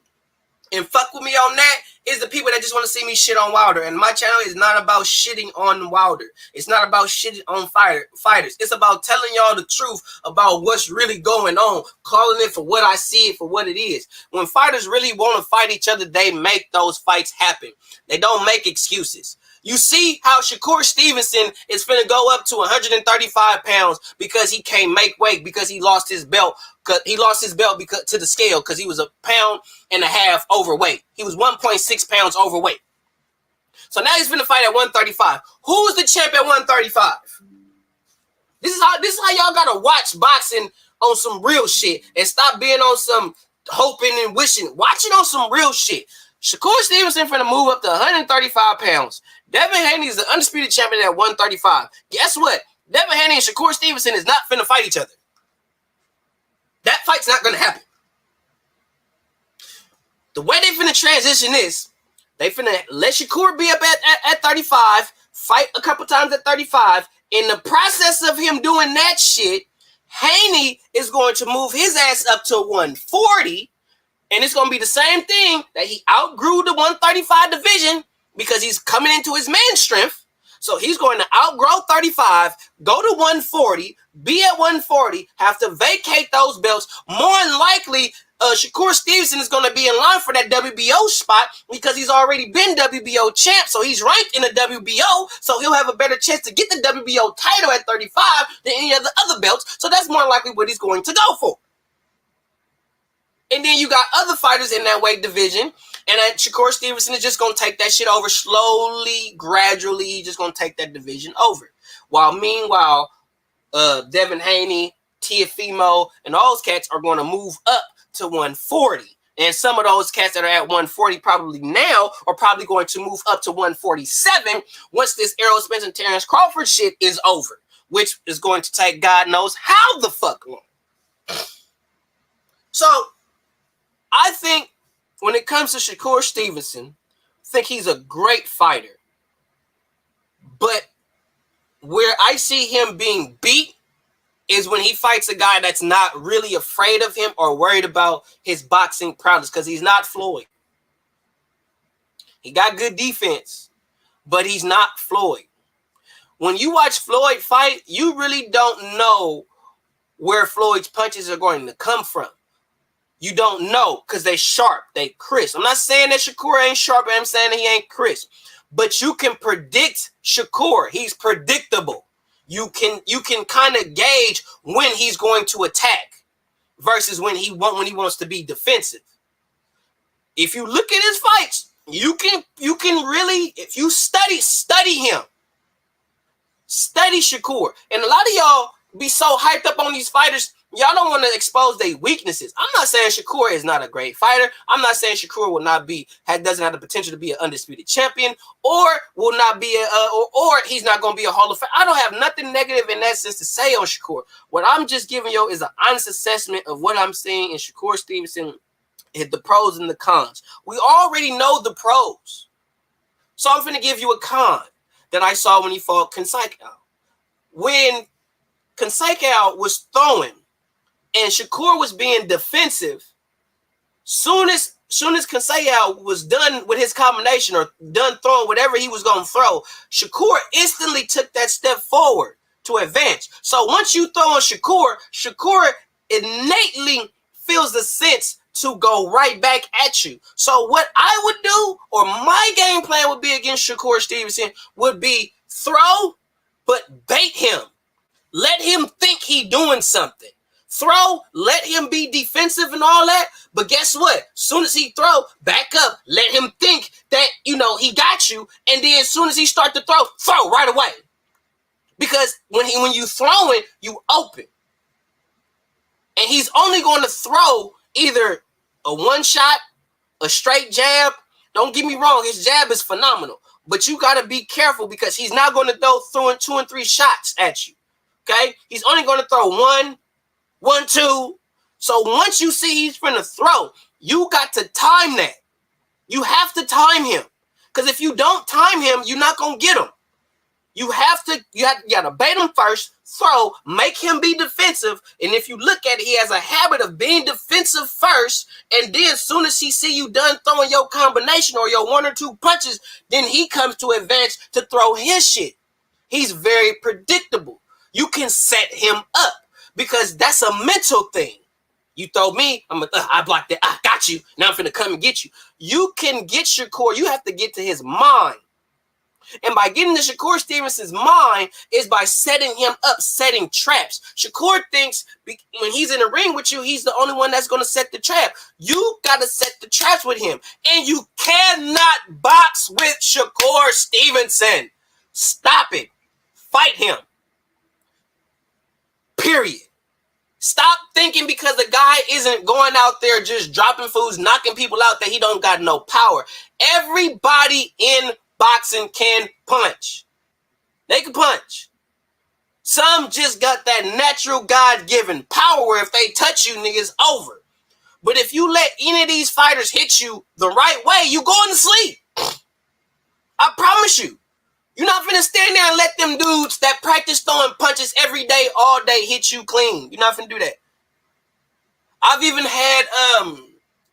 and fuck with me on that is the people that just want to see me shit on Wilder. And my channel is not about shitting on Wilder. It's not about shitting on fighters. It's about telling y'all the truth about what's really going on. Calling it for what I see it for what it is. When fighters really want to fight each other, they make those fights happen. They don't make excuses. You see how Shakur Stevenson is finna go up to 135 pounds because he can't make weight, because he lost his belt. He lost his belt because to the scale because he was 1.5 pounds overweight. He was 1.6 pounds overweight. So now he's finna fight at 135. Who's the champ at 135? This is how y'all gotta watch boxing on some real shit and stop being on some hoping and wishing. Watch it on some real shit. Shakur Stevenson finna move up to 135 pounds. Devin Haney is the undisputed champion at 135. Guess what? Devin Haney and Shakur Stevenson is not finna fight each other. That fight's not gonna happen. The way they finna transition is, they finna let Shakur be up at 35, fight a couple times at 35. In the process of him doing that shit, Haney is going to move his ass up to 140. And it's going to be the same thing that he outgrew the 135 division because he's coming into his man strength. So he's going to outgrow 35, go to 140, be at 140, have to vacate those belts. More than likely, Shakur Stevenson is going to be in line for that WBO spot because he's already been WBO champ. So he's ranked in the WBO. So he'll have a better chance to get the WBO title at 35 than any of the other belts. So that's more likely what he's going to go for. And then you got other fighters in that weight division. And Shakur Stevenson is just going to take that shit over slowly, gradually. He's just going to take that division over. Meanwhile, Devin Haney, Teofimo, and all those cats are going to move up to 140. And some of those cats that are at 140 probably now are probably going to move up to 147 once this Errol Spence and Terrence Crawford shit is over, which is going to take God knows how the fuck long. So, I think when it comes to Shakur Stevenson, I think he's a great fighter. But where I see him being beat is when he fights a guy that's not really afraid of him or worried about his boxing prowess, because he's not Floyd. He got good defense, but he's not Floyd. When you watch Floyd fight, you really don't know where Floyd's punches are going to come from. You don't know because they sharp, they crisp. I'm not saying that Shakur ain't sharp, I'm saying that he ain't crisp. But you can predict Shakur. He's predictable. You can kind of gauge when he's going to attack versus when he wants to be defensive. If you look at his fights, you can really, if you study him, study Shakur. And a lot of y'all be so hyped up on these fighters, y'all don't want to expose their weaknesses. I'm not saying Shakur is not a great fighter. I'm not saying Shakur will not be, doesn't have the potential to be an undisputed champion, or will not be or he's not going to be a Hall of Fame. I don't have nothing negative in that sense to say on Shakur. What I'm just giving you is an honest assessment of what I'm seeing in Shakur Stevenson, the pros and the cons. We already know the pros. So I'm going to give you a con that I saw when he fought Conseco. When Conseco was throwing and Shakur was being defensive, soon as Conseco was done with his combination or done throwing whatever he was going to throw, Shakur instantly took that step forward to advance. So once you throw on Shakur innately feels the sense to go right back at you. So what I would do, or my game plan would be against Shakur Stevenson, would be throw, but bait him. Let him think he doing something. Throw, let him be defensive and all that. But guess what? Soon as he throw, back up. Let him think that, he got you. And then as soon as he start to throw right away. Because when you throwing, you open. And he's only going to throw either a one shot, a straight jab. Don't get me wrong, his jab is phenomenal. But you got to be careful because he's not going to throw 2 and 3 shots at you. Okay? He's only going to throw 1, 2. So once you see he's going to throw, you got to time that. You have to time him. Because if you don't time him, you're not going to get him. You got to bait him first, throw, make him be defensive. And if you look at it, he has a habit of being defensive first. And then as soon as he see you done throwing your combination or your 1 or 2 punches, then he comes to advance to throw his shit. He's very predictable. You can set him up because that's a mental thing. You throw me, I blocked that. I got you. Now I'm finna come and get you. You can get Shakur. You have to get to his mind. And by getting to Shakur Stevenson's mind is by setting him up, setting traps. Shakur thinks when he's in the ring with you, he's the only one that's going to set the trap. You got to set the traps with him. And you cannot box with Shakur Stevenson. Stop it. Fight him. Period. Stop thinking because the guy isn't going out there just dropping foods, knocking people out that he don't got no power. Everybody in boxing can punch. They can punch. Some just got that natural God-given power where if they touch you, niggas over. But if you let any of these fighters hit you the right way, you going to sleep. I promise you. You're not finna stand there and let them dudes that practice throwing punches every day, all day, hit you clean. You're not finna do that. I've even had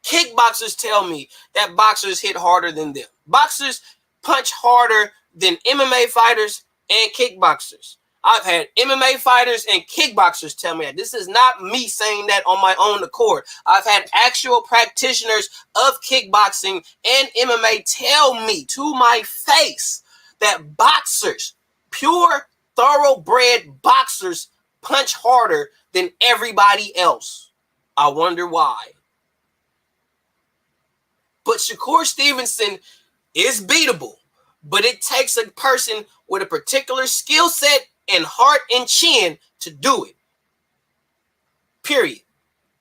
kickboxers tell me that boxers hit harder than them. Boxers punch harder than MMA fighters and kickboxers. I've had MMA fighters and kickboxers tell me that. This is not me saying that on my own accord. I've had actual practitioners of kickboxing and MMA tell me to my face that boxers, pure thoroughbred boxers, punch harder than everybody else. I wonder why. But Shakur Stevenson is beatable, but it takes a person with a particular skill set and heart and chin to do it. Period.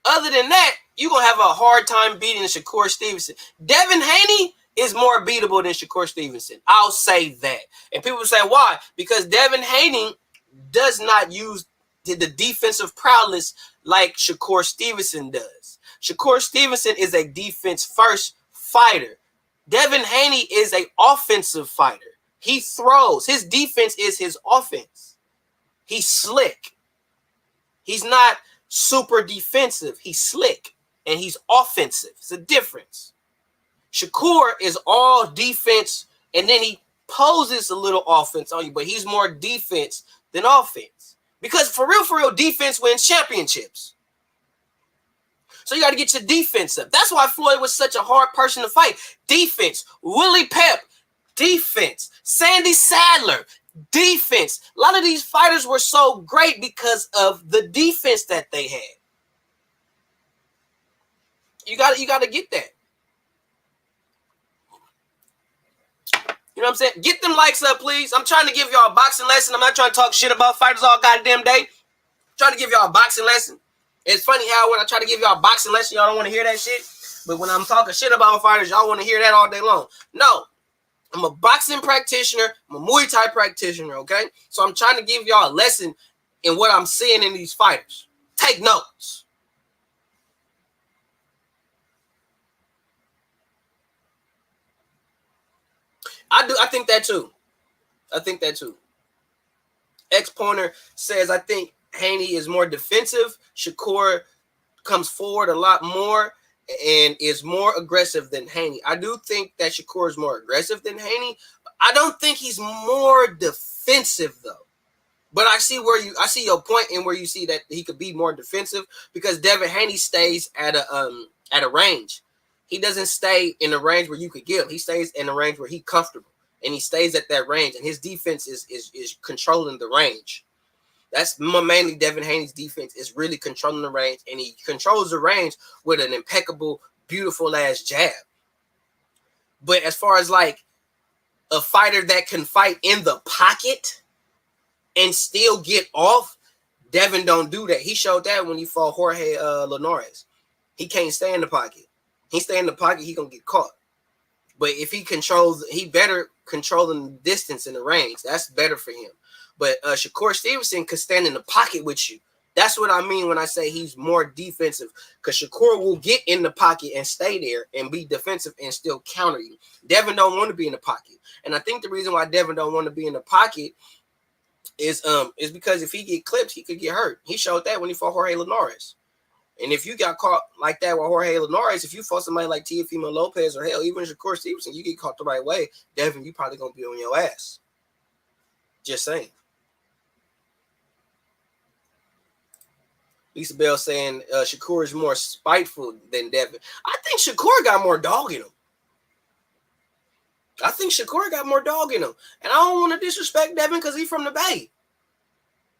Other than that, you're going to have a hard time beating Shakur Stevenson. Devin Haney is more beatable than Shakur Stevenson. I'll say that. And people say, why? Because Devin Haney does not use the defensive prowess like Shakur Stevenson does. Shakur Stevenson is a defense-first fighter. Devin Haney is an offensive fighter. He throws. His defense is his offense. He's slick. He's not super defensive. He's slick and he's offensive. It's a difference. Shakur is all defense and then he poses a little offense on you, but he's more defense than offense. Because for real, defense wins championships. So you got to get your defense up. That's why Floyd was such a hard person to fight. Defense. Willie Pep, defense. Sandy Sadler, defense. A lot of these fighters were so great because of the defense that they had. You got to get that. You know what I'm saying? Get them likes up, please. I'm trying to give y'all a boxing lesson. I'm not trying to talk shit about fighters all goddamn day. I'm trying to give y'all a boxing lesson. It's funny how when I try to give y'all a boxing lesson, y'all don't want to hear that shit. But when I'm talking shit about fighters, y'all want to hear that all day long. No. I'm a boxing practitioner. I'm a Muay Thai practitioner, okay? So I'm trying to give y'all a lesson in what I'm seeing in these fighters. Take notes. I think that too. X-Pointer says, I think Haney is more defensive. Shakur comes forward a lot more and is more aggressive than Haney. I do think that Shakur is more aggressive than Haney. I don't think he's more defensive though. But I see your point in where you see that he could be more defensive because Devin Haney stays at a range. He doesn't stay in a range where you could get him. He stays in a range where he's comfortable, and he stays at that range, and his defense is controlling the range. That's mainly Devin Haney's defense is really controlling the range, and he controls the range with an impeccable, beautiful ass jab. But as far as like a fighter that can fight in the pocket and still get off, Devin don't do that. He showed that when he fought Jorge Linares. He can't stay in the pocket. He stay in the pocket, he gonna get caught. But if he better controlling the distance in the range. That's better for him. But Shakur Stevenson could stand in the pocket with you. That's what I mean when I say he's more defensive. Because Shakur will get in the pocket and stay there and be defensive and still counter you. Devin don't want to be in the pocket. And I think the reason why Devin don't want to be in the pocket is because if he get clipped, he could get hurt. He showed that when he fought Jorge Linares. And if you got caught like that with Jorge Linares, if you fought somebody like Teofimo Lopez or hell, even Shakur Stevenson, you get caught the right way, Devin, you probably going to be on your ass. Just saying. Lisa Bell saying Shakur is more spiteful than Devin. I think Shakur got more dog in him. And I don't want to disrespect Devin because he's from the Bay.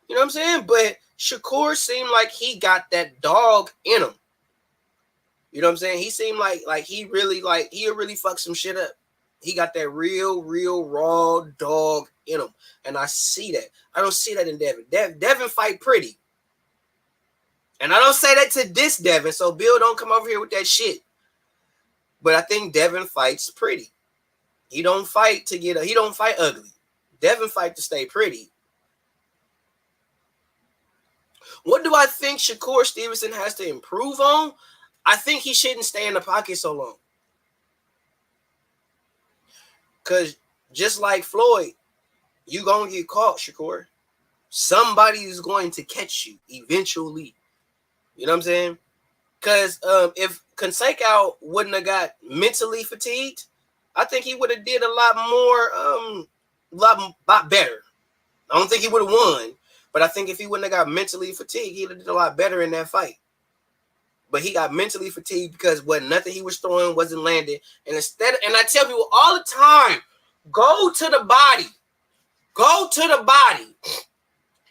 You know what I'm saying? But Shakur seemed like he got that dog in him. You know what I'm saying? He seemed like he'll really fuck some shit up. He got that real raw dog in him. And I see that. I don't see that in Devin. Devin fight pretty. And I don't say that to diss Devin, so Bill don't come over here with that shit. But I think Devin fights pretty. He don't fight ugly. Devin fight to stay pretty. What do I think Shakur Stevenson has to improve on? I think he shouldn't stay in the pocket so long. Because just like Floyd, you going to get caught, Shakur. Somebody is going to catch you eventually. You know what I'm saying? Because if Conseco wouldn't have got mentally fatigued, I think he would have did a lot better. I don't think he would have won. But I think if he wouldn't have got mentally fatigued, he'd have did a lot better in that fight. But he got mentally fatigued because nothing he was throwing wasn't landing. And I tell people all the time, go to the body.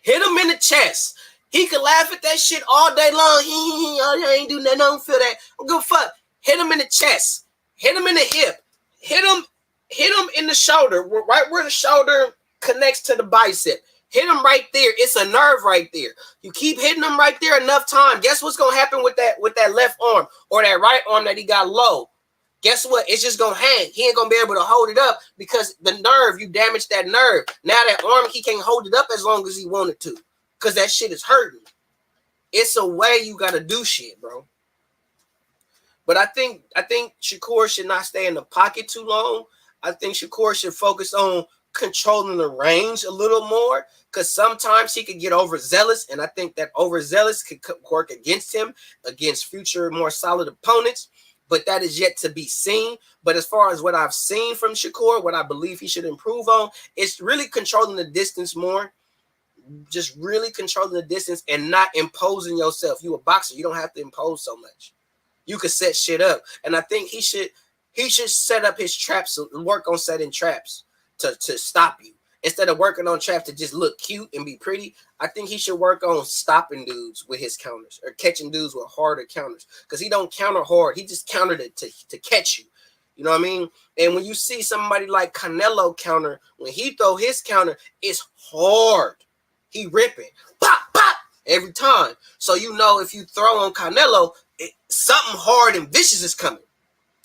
Hit him in the chest. He could laugh at that shit all day long. I ain't do nothing. I don't feel that. I don't give a fuck. Hit him in the chest. Hit him in the hip. Hit him in the shoulder, right where the shoulder connects to the bicep. Hit him right there. It's a nerve right there. You keep hitting him right there enough time. Guess what's gonna happen with that left arm or that right arm that he got low? Guess what? It's just gonna hang. He ain't gonna be able to hold it up because the nerve, you damaged that nerve. Now that arm, he can't hold it up as long as he wanted to because that shit is hurting. It's a way you gotta do shit, bro. But I think Shakur should not stay in the pocket too long. I think Shakur should focus on controlling the range a little more, because sometimes he could get overzealous, and I think that overzealous could work against him against future more solid opponents. But that is yet to be seen. But as far as what I've seen from Shakur, what I believe he should improve on, it's really controlling the distance more. Just really controlling the distance and not imposing yourself. You a boxer, you don't have to impose so much. You could set shit up. And I think he should set up his traps, work on setting traps to stop you. Instead of working on traps to just look cute and be pretty, I think he should work on stopping dudes with his counters or catching dudes with harder counters. Because he don't counter hard. He just countered it to catch you. You know what I mean? And when you see somebody like Canelo counter, when he throw his counter, it's hard. He ripping. Pop, pop, every time. So you know if you throw on Canelo, something hard and vicious is coming.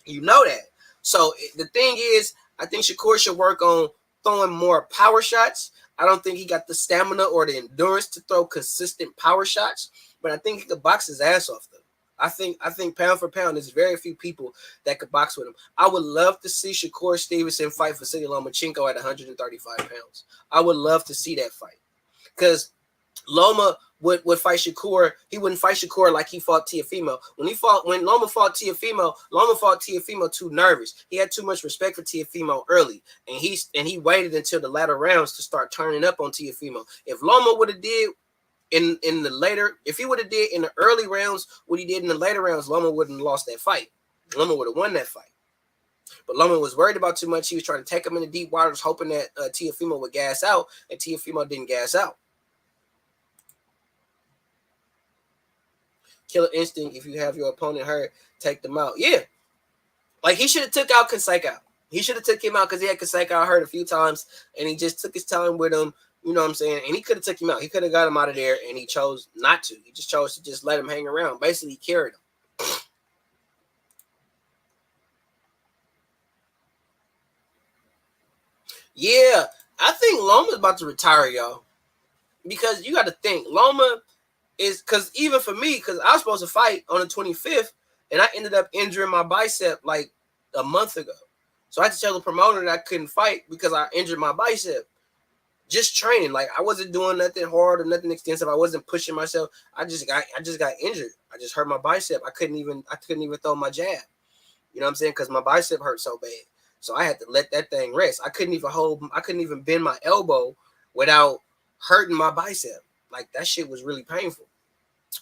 You know that. So the thing is, I think Shakur should work on throwing more power shots. I don't think he got the stamina or the endurance to throw consistent power shots, but I think he could box his ass off them. I think pound for pound, there's very few people that could box with him. I would love to see Shakur Stevenson fight Vasily Lomachenko at 135 pounds. I would love to see that fight, because Loma would fight Shakur. He wouldn't fight Shakur like he fought Teofimo. When Loma fought Teofimo too nervous. He had too much respect for Teofimo early, and he waited until the latter rounds to start turning up on Teofimo. If Loma would have did if he would have did in the early rounds what he did in the later rounds, Loma wouldn't have lost that fight. Loma would have won that fight. But Loma was worried about too much. He was trying to take him in the deep waters, hoping that Teofimo would gas out, and Teofimo didn't gas out. Killer instinct. If you have your opponent hurt, take them out. Yeah, like he should have took out Conseco. He should have took him out because he had Conseco hurt a few times, and he just took his time with him. You know what I'm saying? And he could have took him out. He could have got him out of there, and he chose not to. He just chose to just let him hang around. Basically, he carried him. Yeah, I think Loma's about to retire, y'all, because you got to think Loma is, because even for me, because I was supposed to fight on the 25th, and I ended up injuring my bicep like a month ago. So I had to tell the promoter that I couldn't fight because I injured my bicep. Just training, like I wasn't doing nothing hard or nothing extensive. I wasn't pushing myself. I just got injured. I just hurt my bicep. I couldn't even throw my jab. You know what I'm saying? Because my bicep hurt so bad. So I had to let that thing rest. I couldn't even bend my elbow without hurting my bicep. Like that shit was really painful.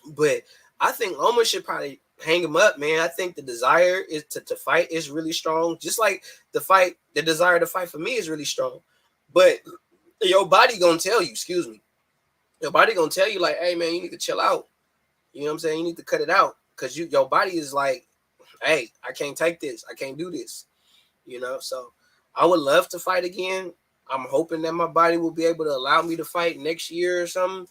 But I think Loma should probably hang him up, man. I think the desire is to fight is really strong. Just like the desire to fight for me is really strong. But your body gonna tell you, your body gonna tell you like, hey man, you need to chill out. You know what I'm saying? You need to cut it out, because your body is like, hey, I can't take this. I can't do this. You know, so I would love to fight again. I'm hoping that my body will be able to allow me to fight next year or something.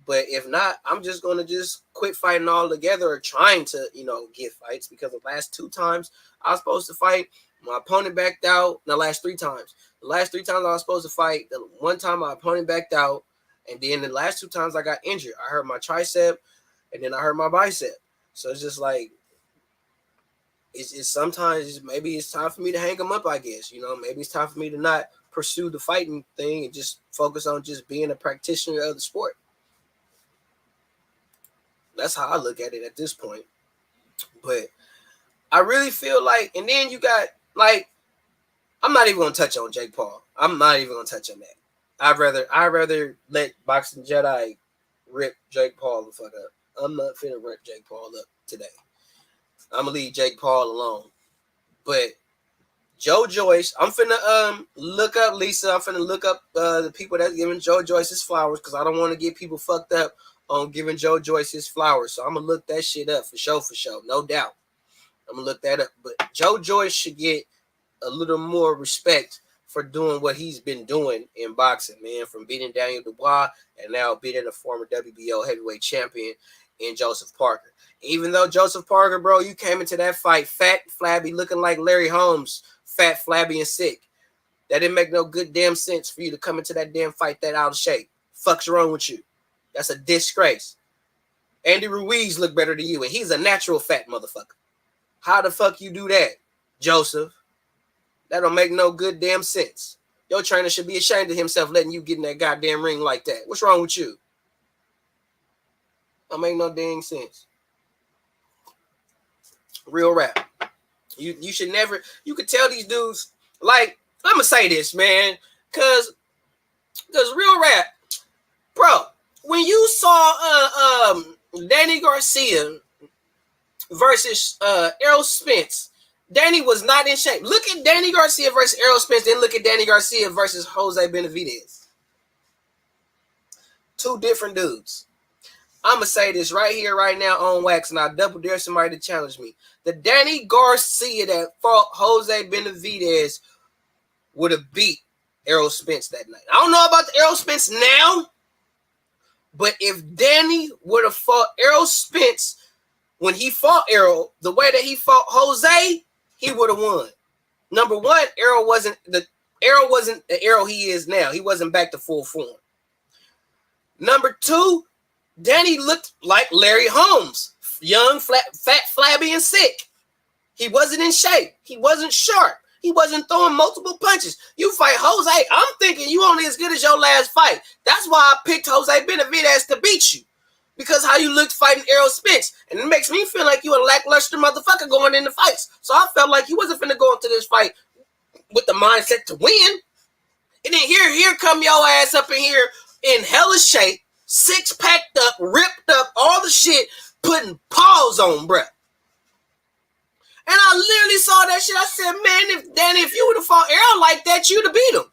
But if not, I'm just going to just quit fighting altogether, or trying to, get fights, because the last 2 times I was supposed to fight, my opponent backed out. The last 3 times. The last 3 times I was supposed to fight, the one time my opponent backed out, and then the last 2 times I got injured. I hurt my tricep, and then I hurt my bicep. So it's just like, it's sometimes maybe it's time for me to hang them up, I guess. Maybe it's time for me to not pursue the fighting thing and just focus on just being a practitioner of the sport. That's how I look at it at this point. But I really feel like, and then you got, like, I'm not even going to touch on Jake Paul. I'm not even going to touch on that. I'd rather let Boxing Jedi rip Jake Paul the fuck up. I'm not finna rip Jake Paul up today. I'm going to leave Jake Paul alone. But Joe Joyce, I'm finna look up, Lisa. I'm finna look up the people that's giving Joe Joyce his flowers, because I don't want to get people fucked up on giving Joe Joyce his flowers. So I'm going to look that shit up for sure, no doubt. I'm going to look that up. But Joe Joyce should get a little more respect for doing what he's been doing in boxing, man, from beating Daniel Dubois and now beating a former WBO heavyweight champion in Joseph Parker. Even though Joseph Parker, bro, you came into that fight fat, flabby, looking like Larry Holmes, fat, flabby, and sick. That didn't make no good damn sense for you to come into that damn fight that out of shape. Fuck's wrong with you? That's a disgrace. Andy Ruiz looked better than you, and he's a natural fat motherfucker. How the fuck you do that, Joseph? That don't make no good damn sense. Your trainer should be ashamed of himself letting you get in that goddamn ring like that. What's wrong with you? That make no dang sense. Real rap. You should never. You could tell these dudes, like, I'm gonna say this, man, cause real rap, bro. When you saw Danny Garcia versus Errol Spence, Danny was not in shape. Look at Danny Garcia versus Errol Spence, then look at Danny Garcia versus Jose Benavidez. Two different dudes. I'm going to say this right here, right now on wax, and I double dare somebody to challenge me. The Danny Garcia that fought Jose Benavidez would have beat Errol Spence that night. I don't know about the Errol Spence now, but if Danny would have fought Errol Spence when he fought Errol, the way that he fought Jose, he would have won. Number one, Errol wasn't the Errol he is now. He wasn't back to full form. Number two, Danny looked like Larry Holmes, young, fat, flabby, and sick. He wasn't in shape. He wasn't sharp. He wasn't throwing multiple punches. You fight Jose, I'm thinking you only as good as your last fight. That's why I picked Jose Benavidez to beat you. Because how you looked fighting Errol Spence. And it makes me feel like you a lackluster motherfucker going into fights. So I felt like you wasn't finna go into this fight with the mindset to win. And then here come your ass up in here in hella shape, six-packed up, ripped up, all the shit, putting paws on, bruh. And I literally saw that shit. I said, man, if you would have fought Errol like that, you'd have beat him.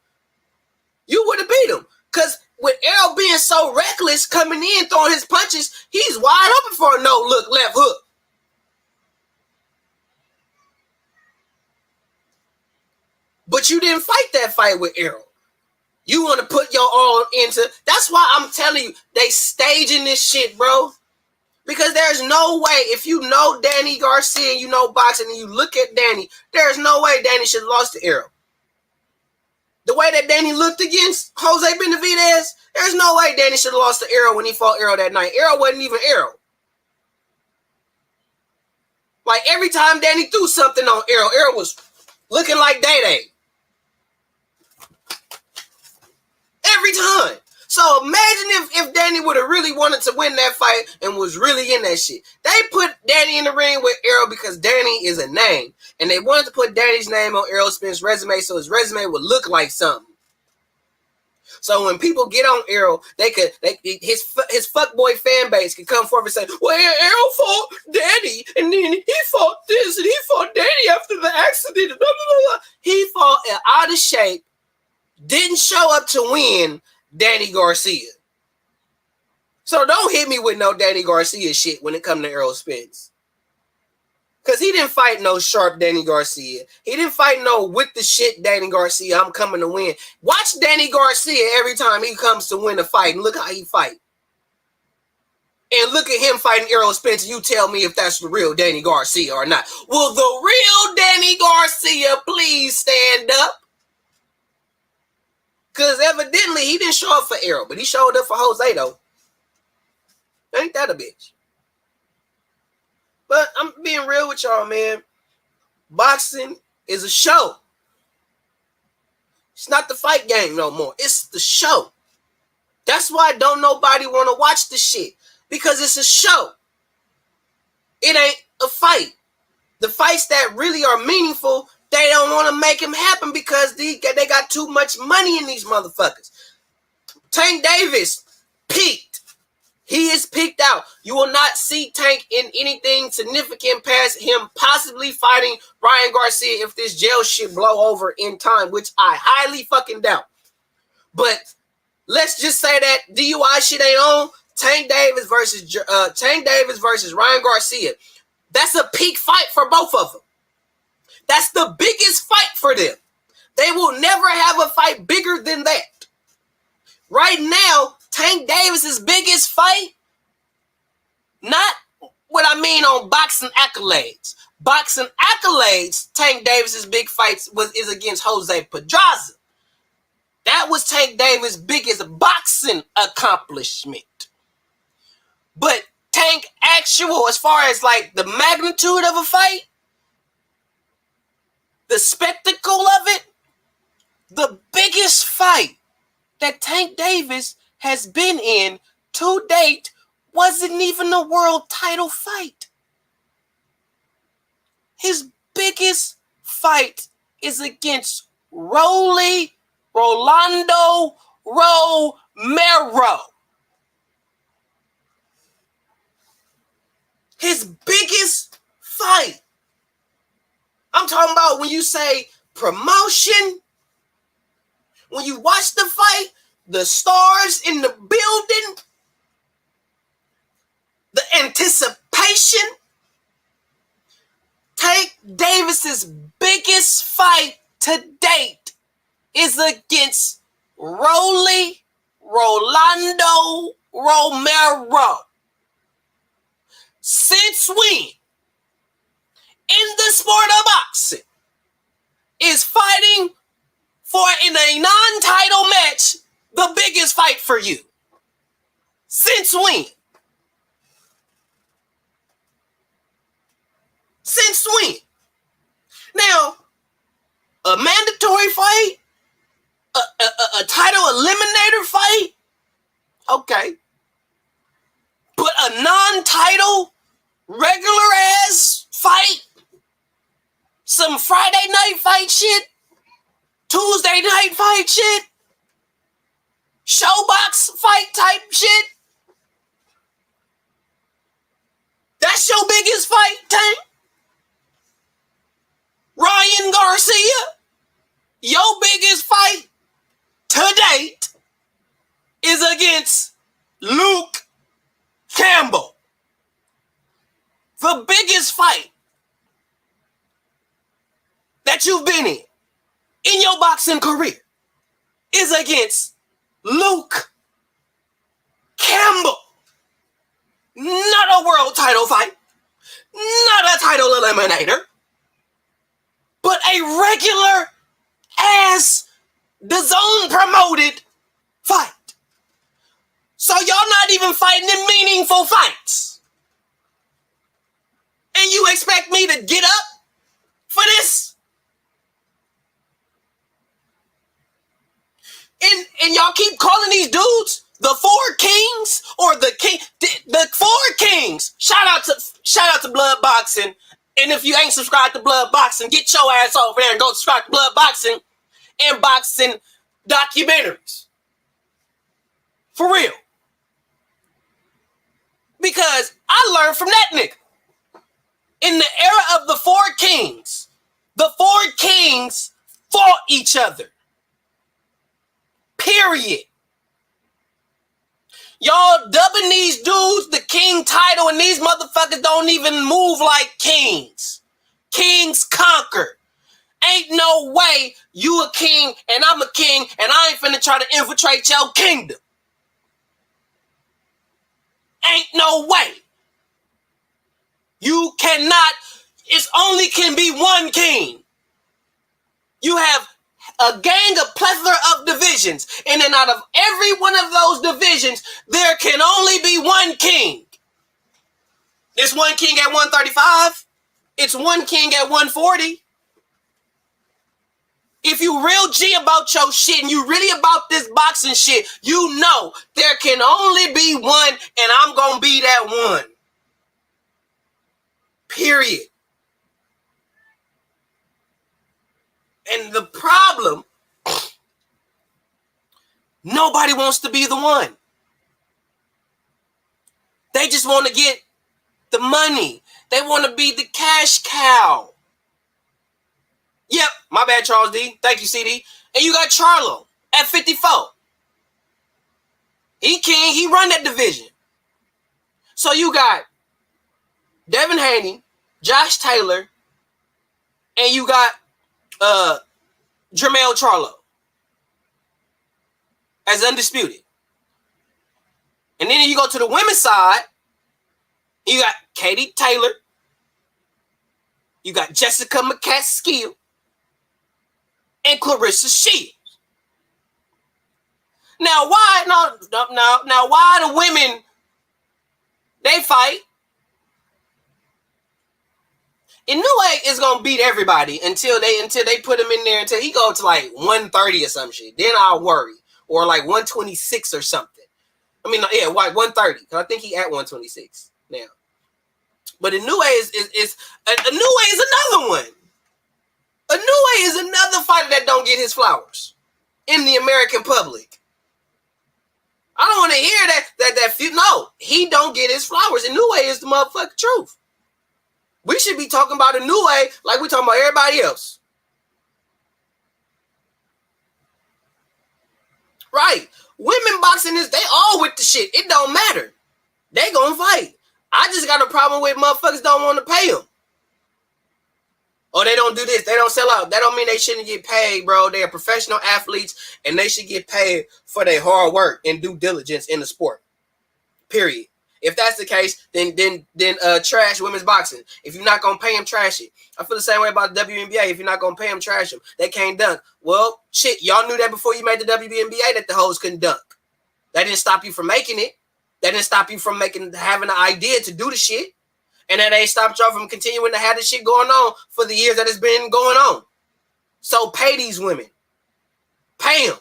You would have beat him. Because with Errol being so reckless, coming in, throwing his punches, he's wide open for a no-look left hook. But you didn't fight that fight with Errol. You want to put your all into... That's why I'm telling you, they staging this shit, bro. Because there's no way, if you know Danny Garcia and you know boxing and you look at Danny, there's no way Danny should have lost to Errol. The way that Danny looked against Jose Benavidez, there's no way Danny should have lost to Errol when he fought Errol that night. Errol wasn't even Errol. Like, every time Danny threw something on Errol, Errol was looking like Day-Day. Every time. So imagine if Danny would have really wanted to win that fight and was really in that shit. They put Danny in the ring with Errol because Danny is a name. And they wanted to put Danny's name on Errol Spence's resume so his resume would look like something. So when people get on Errol, his fuckboy fan base could come forward and say, well, Errol fought Danny, and then he fought this, and he fought Danny after the accident. Blah, blah, blah, blah. He fought out of shape, didn't show up to win Danny Garcia. So don't hit me with no Danny Garcia shit when it comes to Errol Spence. Because he didn't fight no sharp Danny Garcia. He didn't fight no with the shit Danny Garcia. I'm coming to win. Watch Danny Garcia every time he comes to win a fight and look how he fight. And look at him fighting Errol Spence. You tell me if that's the real Danny Garcia or not. Will the real Danny Garcia please stand up? Because evidently he didn't show up for Errol, but he showed up for Jose, though. Ain't that a bitch? But I'm being real with y'all, man. Boxing is a show. It's not the fight game no more. It's the show. That's why don't nobody want to watch the shit. Because it's a show. It ain't a fight. The fights that really are meaningful, they don't want to make them happen because they got too much money in these motherfuckers. Tank Davis peaked. He is peaked out. You will not see Tank in anything significant past him possibly fighting Ryan Garcia if this jail shit blow over in time, which I highly fucking doubt. But let's just say that DUI shit ain't on. Tank Davis versus Ryan Garcia. That's a peak fight for both of them. That's the biggest fight for them. They will never have a fight bigger than that. Right now, Tank Davis's biggest fight, not what I mean on boxing accolades. Boxing accolades, Tank Davis's big fights is against Jose Pedraza. That was Tank Davis' biggest boxing accomplishment. But Tank actual, as far as like the magnitude of a fight, the spectacle of it, the biggest fight that Tank Davis has been in to date wasn't even a world title fight. His biggest fight is against Rolando Romero. His biggest fight. I'm talking about when you say promotion, when you watch the fight, the stars in the building, the anticipation. Tank Davis's biggest fight to date is against Rolando Romero. Since when, in the sport of boxing, is fighting for in a non-title match the biggest fight for you? Since when? Since when? Now, a mandatory fight, a title eliminator fight, okay. But a non-title, regular ass fight, some Friday night fight shit, Tuesday night fight shit, showbox fight type shit. That's your biggest fight, Tank? Ryan Garcia, your biggest fight to date is against Luke Campbell. The biggest fight that you've been in your boxing career is against Luke Campbell. Not a world title fight, not a title eliminator, but a regular ass DAZN promoted fight. So y'all not even fighting in meaningful fights. And you expect me to get up for this? And y'all keep calling these dudes the Four Kings or the King, the Four Kings. Shout out to Blood Boxing. And if you ain't subscribed to Blood Boxing, get your ass over there and go subscribe to Blood Boxing and boxing documentaries. For real. Because I learned from that nigga. In the era of the Four Kings fought each other. Period. Y'all dubbing these dudes the king title, and these motherfuckers don't even move like kings. Kings conquer. Ain't no way you a king and I'm a king and I ain't finna try to infiltrate your kingdom. Ain't no way. You cannot, it only can be one king. You have a gang, a plethora of divisions. And then out of every one of those divisions, there can only be one king. It's one king at 135. It's one king at 140. If you real G about your shit and you really about this boxing shit, you know there can only be one and I'm going to be that one. Period. And the problem, nobody wants to be the one. They just want to get the money. They want to be the cash cow. Yep, my bad, Charles D. Thank you, CD. And you got Charlo at 54. He king, he run that division. So you got Devin Haney, Josh Taylor, and you got Jermell Charlo as undisputed. And then you go to the women's side, you got Katie Taylor, you got Jessica McCaskill, and Clarissa Shields. Now why now why the women they fight Inoue is gonna beat everybody until they put him in there until he go to like 130 or some shit. Then I'll worry. Or like 126 or something. I mean, yeah, like 130. Cause I think he at 126 now. But Inoue is another one. Inoue is another fighter that don't get his flowers in the American public. I don't want to hear that. No, he don't get his flowers. Inoue is the motherfucking truth. We should be talking about Inoue like we talking about everybody else. Right. Women boxing they all with the shit. It don't matter. They gonna fight. I just got a problem with motherfuckers don't want to pay them. Oh, they don't do this. They don't sell out. That don't mean they shouldn't get paid, bro. They are professional athletes, and they should get paid for their hard work and due diligence in the sport. Period. If that's the case, then trash women's boxing. If you're not gonna pay them, trash it. I feel the same way about the WNBA. If you're not gonna pay them, trash them. They can't dunk. Well, shit, y'all knew that before you made the WNBA that the hoes couldn't dunk. That didn't stop you from making it. That didn't stop you from having an idea to do the shit. And that ain't stopped y'all from continuing to have this shit going on for the years that it's been going on. So pay these women. Pay them.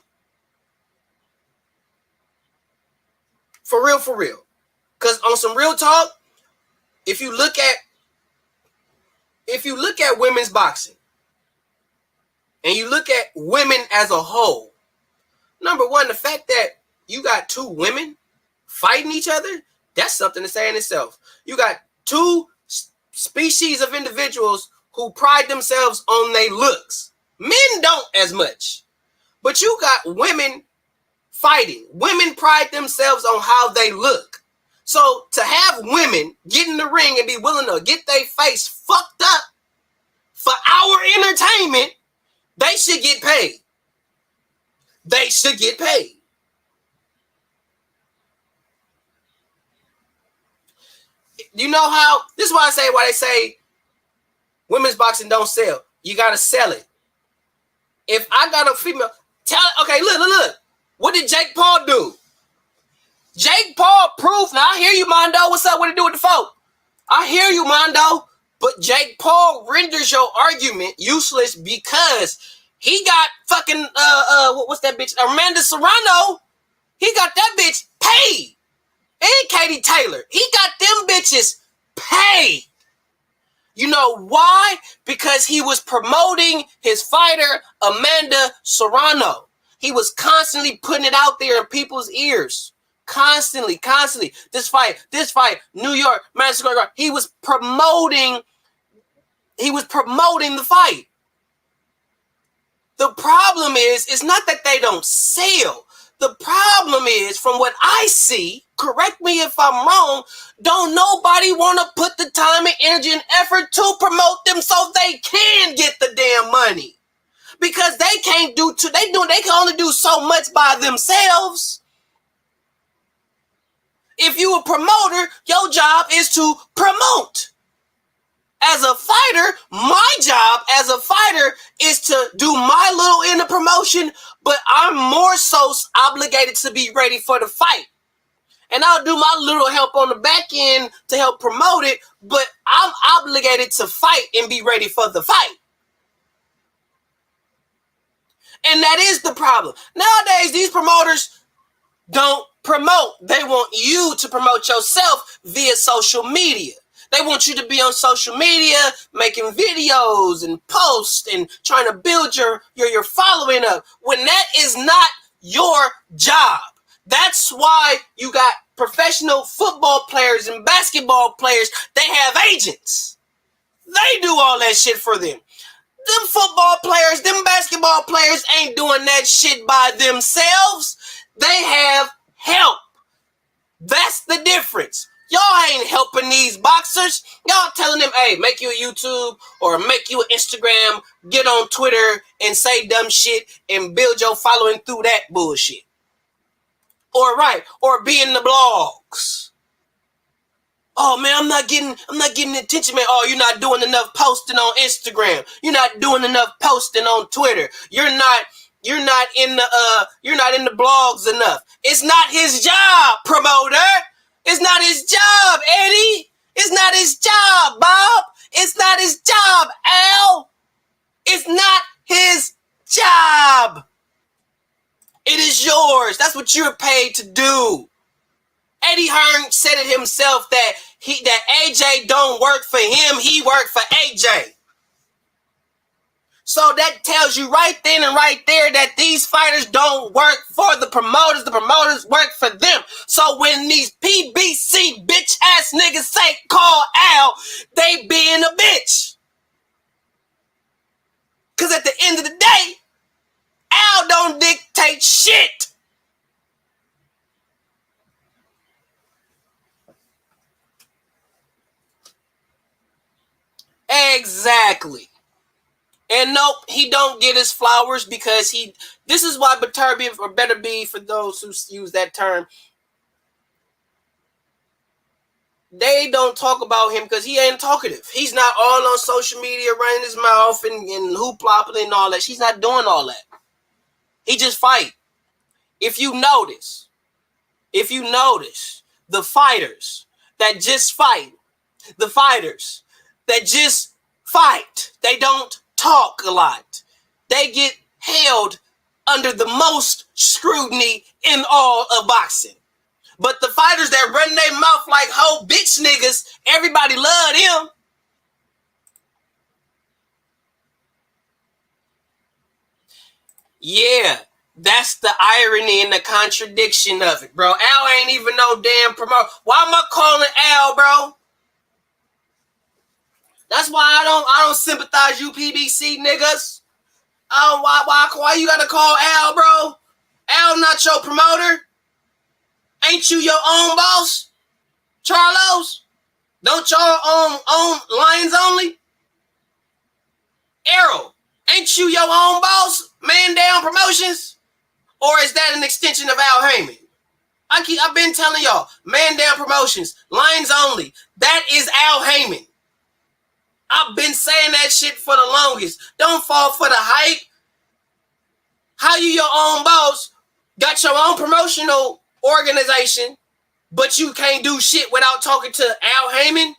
For real, for real. Because on some real talk, if you look at women's boxing and you look at women as a whole, number one, the fact that you got two women fighting each other, that's something to say in itself. You got two species of individuals who pride themselves on their looks. Men don't as much. But you got women fighting. Women pride themselves on how they look. So to have women get in the ring and be willing to get their face fucked up for our entertainment, they should get paid. They should get paid. You know how, this is why they say women's boxing don't sell. You got to sell it. If I got a female, okay, look. What did Jake Paul do? Jake Paul proved, now I hear you, Mondo. What's up? What do you do with the folk? I hear you, Mondo. But Jake Paul renders your argument useless because he got fucking, what's that bitch? Amanda Serrano. He got that bitch paid. And Katie Taylor. He got them bitches paid. You know why? Because he was promoting his fighter, Amanda Serrano. He was constantly putting it out there in people's ears. Constantly. This fight, New York, Madison Square Garden. He was promoting the fight. The problem is, it's not that they don't sell. The problem is, from what I see, correct me if I'm wrong, don't nobody want to put the time and energy and effort to promote them so they can get the damn money. Because they can't do, they can only do so much by themselves. If you a promoter, your job is to promote. As a fighter, my job as a fighter is to do my little in the promotion, but I'm more so obligated to be ready for the fight. And I'll do my little help on the back end to help promote it, but I'm obligated to fight and be ready for the fight. And that is the problem. Nowadays, these promoters don't promote. They want you to promote yourself via social media. They want you to be on social media, making videos and posts and trying to build your following up when that is not your job. That's why you got professional football players and basketball players. They have agents. They do all that shit for them. Them football players, them basketball players ain't doing that shit by themselves. They have help. That's the difference. Y'all ain't helping these boxers. Y'all telling them, hey, make you a YouTube or make you an Instagram, get on Twitter and say dumb shit and build your following through that bullshit. Or be in the blogs. Oh man, I'm not getting attention, man. Oh, you're not doing enough posting on Instagram. You're not doing enough posting on Twitter. You're not in the blogs enough. It's not his job, promoter. It's not his job, Eddie. It's not his job, Bob. It's not his job, Al. It's not his job. It is yours. That's what you're paid to do. Eddie Hearn said it himself that AJ don't work for him. He worked for AJ. So that tells you right then and right there that these fighters don't work for the promoters. The promoters work for them. So when these PBC bitch ass niggas say call Al, they being a bitch. Because at the end of the day, Al don't dictate shit. Exactly. And nope, he don't get his flowers because this is why Butterby, or better be for those who use that term, they don't talk about him because he ain't talkative. He's not all on social media running his mouth and hoopla and all that. She's not doing all that. He just fight. If you notice, the fighters that just fight, they don't talk a lot. They get held under the most scrutiny in all of boxing. But the fighters that run their mouth like whole bitch niggas, everybody love them. Yeah, that's the irony and the contradiction of it, bro. Al ain't even no damn promoter. Why am I calling Al, bro? That's why I don't sympathize you PBC niggas. Why you gotta call Al, bro? Al not your promoter. Ain't you your own boss? Charlos? Don't y'all own Lions Only? Arrow, ain't you your own boss? Man Down Promotions? Or is that an extension of Al Haymon? I've been telling y'all, Man Down Promotions, Lions Only, that is Al Haymon. I've been saying that shit for the longest. Don't fall for the hype. How you your own boss, got your own promotional organization, but you can't do shit without talking to Al Haymon?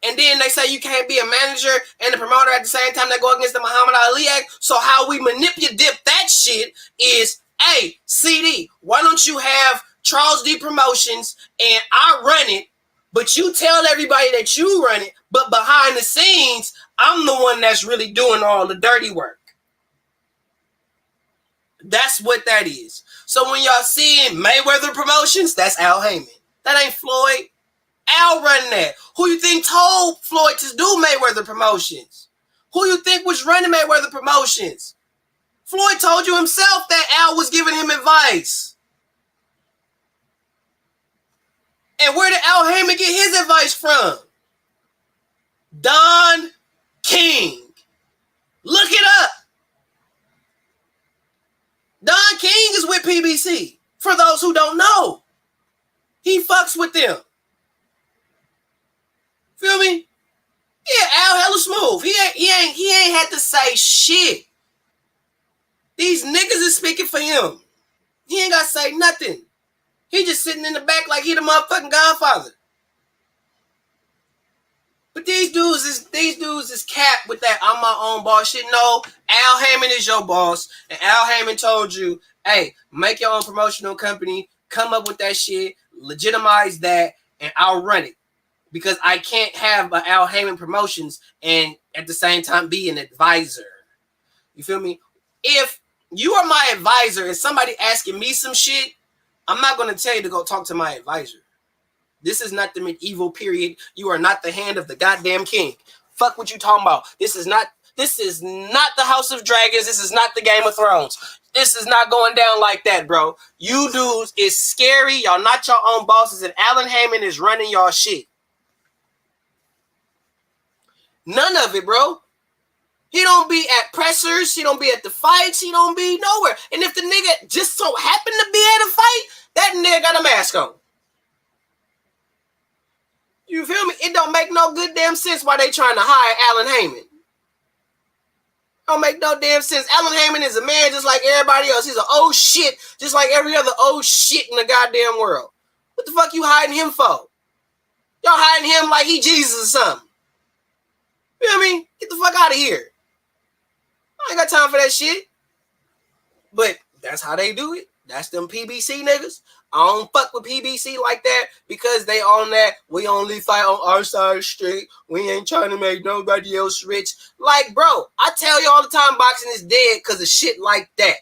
And then they say you can't be a manager and a promoter at the same time. They go against the Muhammad Ali Act. So how we manipulate that shit is, hey, CD, why don't you have Charles D Promotions and I run it, but you tell everybody that you run it, but behind the scenes, I'm the one that's really doing all the dirty work. That's what that is. So when y'all seeing Mayweather Promotions, that's Al Haymon. That ain't Floyd. Al running that. Who you think told Floyd to do Mayweather Promotions? Who you think was running Mayweather Promotions? Floyd told you himself that Al was giving him advice. And where did Al Haymon get his advice from? Don King. Look it up. Don King is with PBC. For those who don't know, he fucks with them. Feel me? Yeah, Al hella smooth. He ain't had to say shit. These niggas is speaking for him. He ain't got to say nothing. He just sitting in the back like he the motherfucking Godfather. But these dudes is capped with that I'm my own boss shit. No, Al Haymon is your boss. And Al Haymon told you, hey, make your own promotional company, come up with that shit, legitimize that, and I'll run it. Because I can't have an Al Haymon Promotions and at the same time be an advisor. You feel me? If you are my advisor and somebody asking me some shit, I'm not going to tell you to go talk to my advisor. This is not the medieval period. You are not the hand of the goddamn king. Fuck what you talking about. This is not the House of Dragons. This is not the Game of Thrones. This is not going down like that, bro. You dudes is scary. Y'all not your own bosses, and Al Haymon is running y'all shit. None of it, bro. He don't be at pressers. He don't be at the fights. He don't be nowhere. And if the nigga just so happened to be at a fight, that nigga got a mask on. You feel me? It don't make no good damn sense why they trying to hire Al Haymon. Don't make no damn sense. Al Haymon is a man just like everybody else. He's an old shit, just like every other old shit in the goddamn world. What the fuck you hiding him for? Y'all hiding him like he Jesus or something. You know what I mean? Get the fuck out of here. I ain't got time for that shit. But that's how they do it. That's them PBC niggas. I don't fuck with PBC like that because they on that. We only fight on our side of the street. We ain't trying to make nobody else rich. Like, bro, I tell you all the time boxing is dead because of shit like that.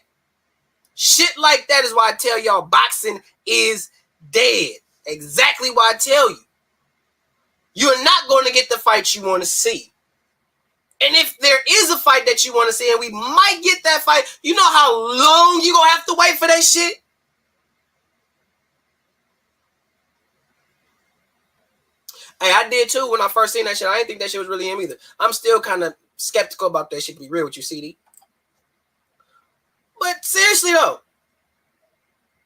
Shit like that is why I tell y'all boxing is dead. Exactly why I tell you. You're not going to get the fight you want to see. And if there is a fight that you want to see and we might get that fight, you know how long you going to have to wait for that shit? Hey, I did too when I first seen that shit. I didn't think that shit was really him either. I'm still kind of skeptical about that shit, to be real with you, CD. But seriously though,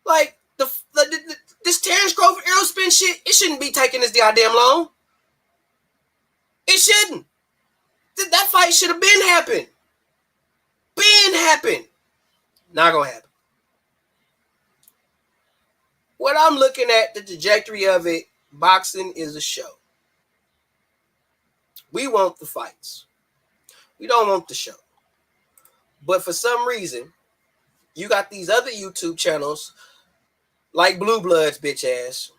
like this Terrence Crawford arrow spin shit, it shouldn't be taking this goddamn long. It shouldn't. That fight should have been happened. Not gonna happen. What I'm looking at, the trajectory of it, boxing is a show. We want the fights. We don't want the show. But for some reason, you got these other YouTube channels like Blue Bloods, bitch ass.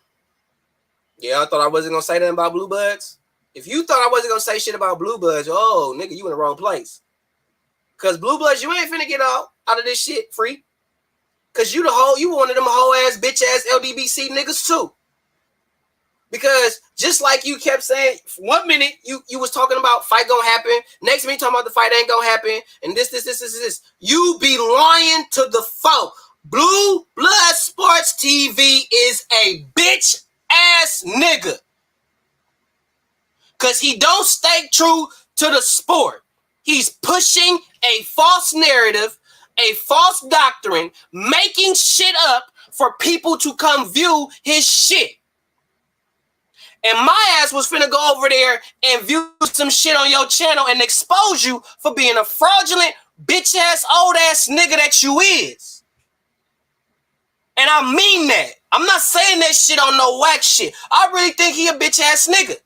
Yeah, I thought I wasn't gonna say nothing about Blue Bloods. If you thought I wasn't gonna say shit about Blue Bloods, oh nigga, you in the wrong place. Cause Blue Bloods, you ain't finna get out of this shit free. Cause you one of them whole ass bitch ass LDBC niggas too. Because just like you kept saying, 1 minute you was talking about fight gonna happen, next minute you talking about the fight ain't gonna happen, and this. You be lying to the foe. Blue Blood Sports TV is a bitch ass nigga. Cause he don't stay true to the sport. He's pushing a false narrative, a false doctrine, making shit up for people to come view his shit. And my ass was finna go over there and view some shit on your channel and expose you for being a fraudulent, bitch ass, old ass nigga that you is. And I mean that. I'm not saying that shit on no whack shit. I really think he a bitch ass nigga.